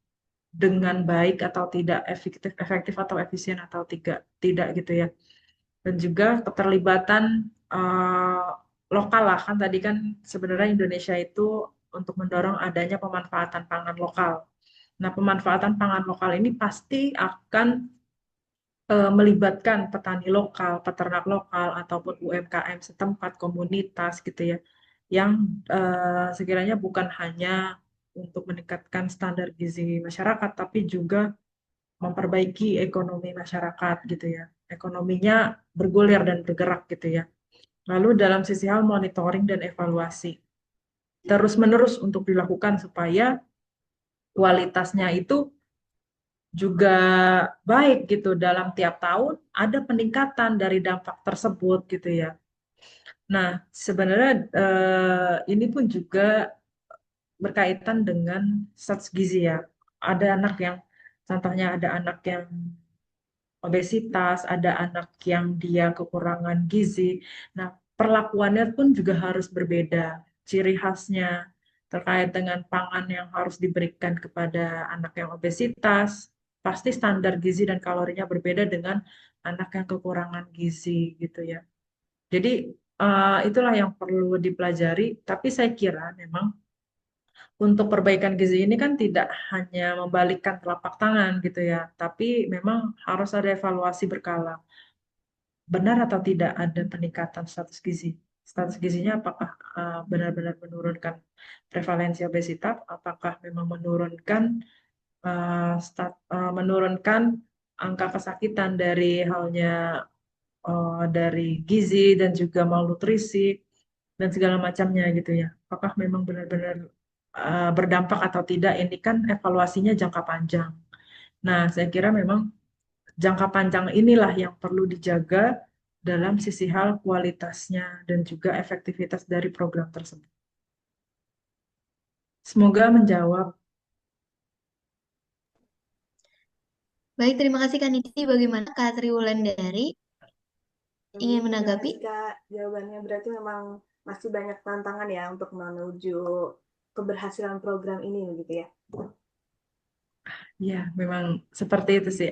dengan baik atau tidak, efektif atau efisien atau tidak gitu ya. Dan juga keterlibatan lokal lah kan tadi kan sebenarnya Indonesia itu untuk mendorong adanya pemanfaatan pangan lokal. Nah, pemanfaatan pangan lokal ini pasti akan melibatkan petani lokal, peternak lokal, ataupun UMKM setempat, komunitas gitu ya, yang sekiranya bukan hanya untuk meningkatkan standar gizi masyarakat, tapi juga memperbaiki ekonomi masyarakat gitu ya. Ekonominya bergulir dan bergerak gitu ya. Lalu dalam sisi hal monitoring dan evaluasi terus-menerus untuk dilakukan supaya kualitasnya itu juga baik gitu. Dalam tiap tahun ada peningkatan dari dampak tersebut gitu ya. Nah, sebenarnya ini pun juga berkaitan dengan stats gizi ya. Ada anak yang, contohnya ada anak yang obesitas, ada anak yang dia kekurangan gizi. Nah, perlakuannya pun juga harus berbeda. Ciri khasnya terkait dengan pangan yang harus diberikan kepada anak yang obesitas, pasti standar gizi dan kalorinya berbeda dengan anak yang kekurangan gizi gitu ya. Jadi itulah yang perlu dipelajari, tapi saya kira memang untuk perbaikan gizi ini kan tidak hanya membalikkan telapak tangan gitu ya, tapi memang harus ada evaluasi berkala. Benar atau tidak ada peningkatan status gizi? Status gizinya apakah benar-benar menurunkan prevalensi obesitas? Apakah memang menurunkan angka kesakitan dari halnya dari gizi dan juga malnutrisi dan segala macamnya gitu ya. Apakah memang benar-benar berdampak atau tidak? Ini kan evaluasinya jangka panjang. Nah, saya kira memang jangka panjang inilah yang perlu dijaga dalam sisi hal kualitasnya dan juga efektivitas dari program tersebut. Semoga menjawab. Baik, terima kasih Kak Niti. Bagaimana Kak Triwulandari ingin Terima menanggapi? kasih Kak, jawabannya berarti memang masih banyak tantangan ya untuk menuju keberhasilan program ini begitu ya. Ya, memang seperti itu sih.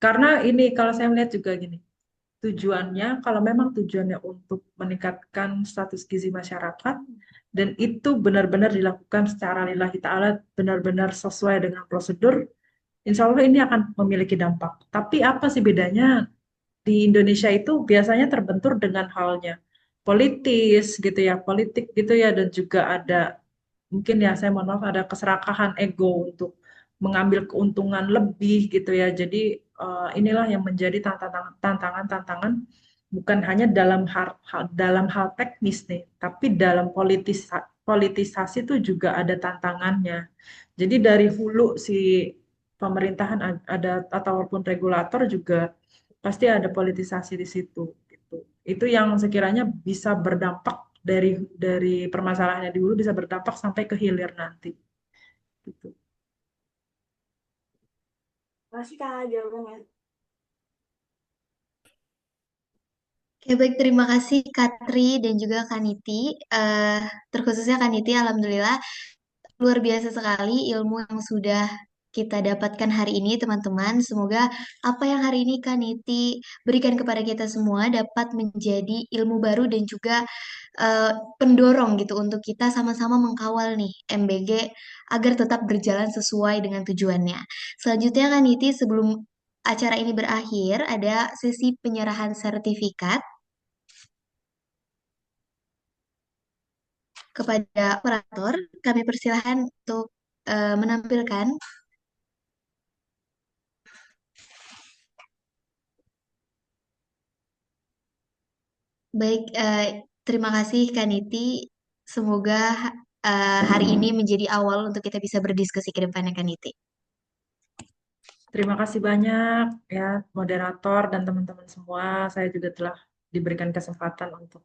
Karena ini kalau saya melihat juga gini, tujuannya kalau memang tujuannya untuk meningkatkan status gizi masyarakat dan itu benar-benar dilakukan secara lillahi ta'ala, benar-benar sesuai dengan prosedur, insya Allah ini akan memiliki dampak. Tapi apa sih bedanya di Indonesia itu biasanya terbentur dengan halnya politis gitu ya, politik gitu ya, dan juga ada mungkin ya saya mohon maaf ada keserakahan ego untuk mengambil keuntungan lebih gitu ya. Jadi inilah yang menjadi tantangan-tantangan bukan hanya dalam hal teknis nih, tapi dalam politisasi itu juga ada tantangannya. Jadi dari hulu si pemerintahan ada ataupun regulator juga pasti ada politisasi di situ gitu. Itu yang sekiranya bisa berdampak dari permasalahannya di hulu bisa berdampak sampai ke hilir nanti gitu. Terima kasih Kak jawabannya. Oke, baik. Terima kasih Katri dan juga Kaniti. Terkhususnya Kaniti, Alhamdulillah luar biasa sekali ilmu yang sudah kita dapatkan hari ini, teman-teman. Semoga apa yang hari ini Kaniti berikan kepada kita semua dapat menjadi ilmu baru dan juga eh, pendorong gitu untuk kita sama-sama mengkawal nih MBG agar tetap berjalan sesuai dengan tujuannya. Selanjutnya Kaniti, sebelum acara ini berakhir, ada sesi penyerahan sertifikat kepada operator. Kami persilahkan untuk menampilkan. Baik, terima kasih Kaniti. Semoga hari ini menjadi awal untuk kita bisa berdiskusi ke depannya Kaniti. Terima kasih banyak ya moderator dan teman-teman semua. Saya juga telah diberikan kesempatan untuk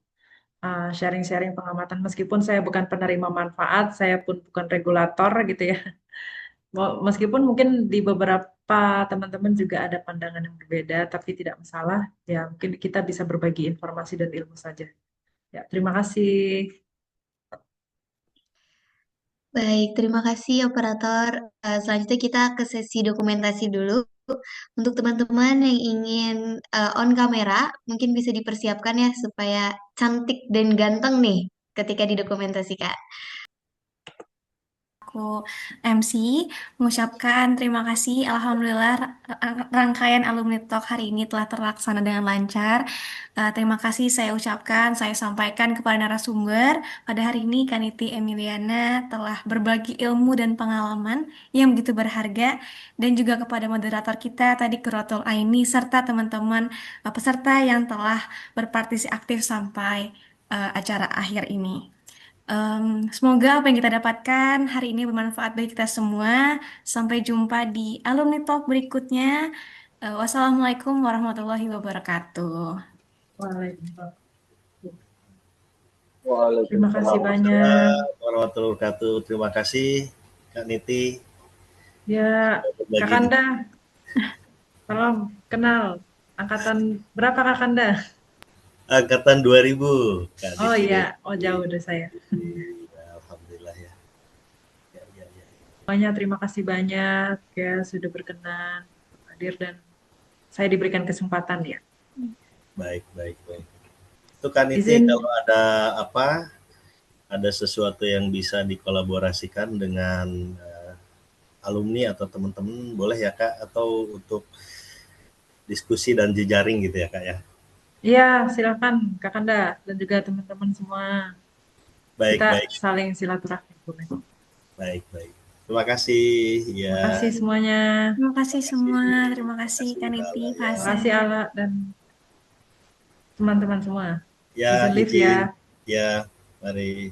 sharing-sharing pengamatan meskipun saya bukan penerima manfaat, saya pun bukan regulator gitu ya. Meskipun mungkin di beberapa teman-teman juga ada pandangan yang berbeda, tapi tidak masalah. Ya, mungkin kita bisa berbagi informasi dan ilmu saja. Ya, terima kasih. Baik, terima kasih operator. Selanjutnya kita ke sesi dokumentasi dulu. Untuk teman-teman yang ingin on kamera, mungkin bisa dipersiapkan ya supaya cantik dan ganteng nih ketika didokumentasikan. Aku selaku MC mengucapkan terima kasih. Alhamdulillah rangkaian alumni talk hari ini telah terlaksana dengan lancar. Terima kasih saya ucapkan, saya sampaikan kepada narasumber. Pada hari ini Kaniti Emiliana telah berbagi ilmu dan pengalaman yang begitu berharga, dan juga kepada moderator kita tadi Kurotul Aini serta teman-teman peserta yang telah berpartisipasi aktif sampai acara akhir ini. Semoga apa yang kita dapatkan hari ini bermanfaat bagi kita semua. Sampai jumpa di alumni talk berikutnya. Wassalamualaikum warahmatullahi wabarakatuh. Waalaikumsalam. Terima kasih Waalaikumsalam banyak. warahmatullahi wabarakatuh. Terima kasih Kak Niti Ya, sudah berbagi. Kakanda, salam kenal. Angkatan berapa Kakanda? Angkatan 2000 Kak Oh Niti. iya, jauh dari saya. Ya, alhamdulillah ya. Ya. Semuanya terima kasih banyak ya sudah berkenan hadir dan saya diberikan kesempatan ya. Baik. Itu Kak Niti, Izin. kalau ada sesuatu yang bisa dikolaborasikan dengan alumni atau teman-teman, boleh ya Kak, atau untuk diskusi dan jejaring gitu ya Kak ya. Iya, silakan Kakanda dan juga teman-teman semua. Kita Baik. saling silaturahmi boleh. Baik. Terima kasih ya. Terima kasih semuanya. Terima kasih semua. Terima kasih Kaniti, Terima Fasa. kasih Ala dan teman-teman semua. Ya, Izin live ya. Ya, mari.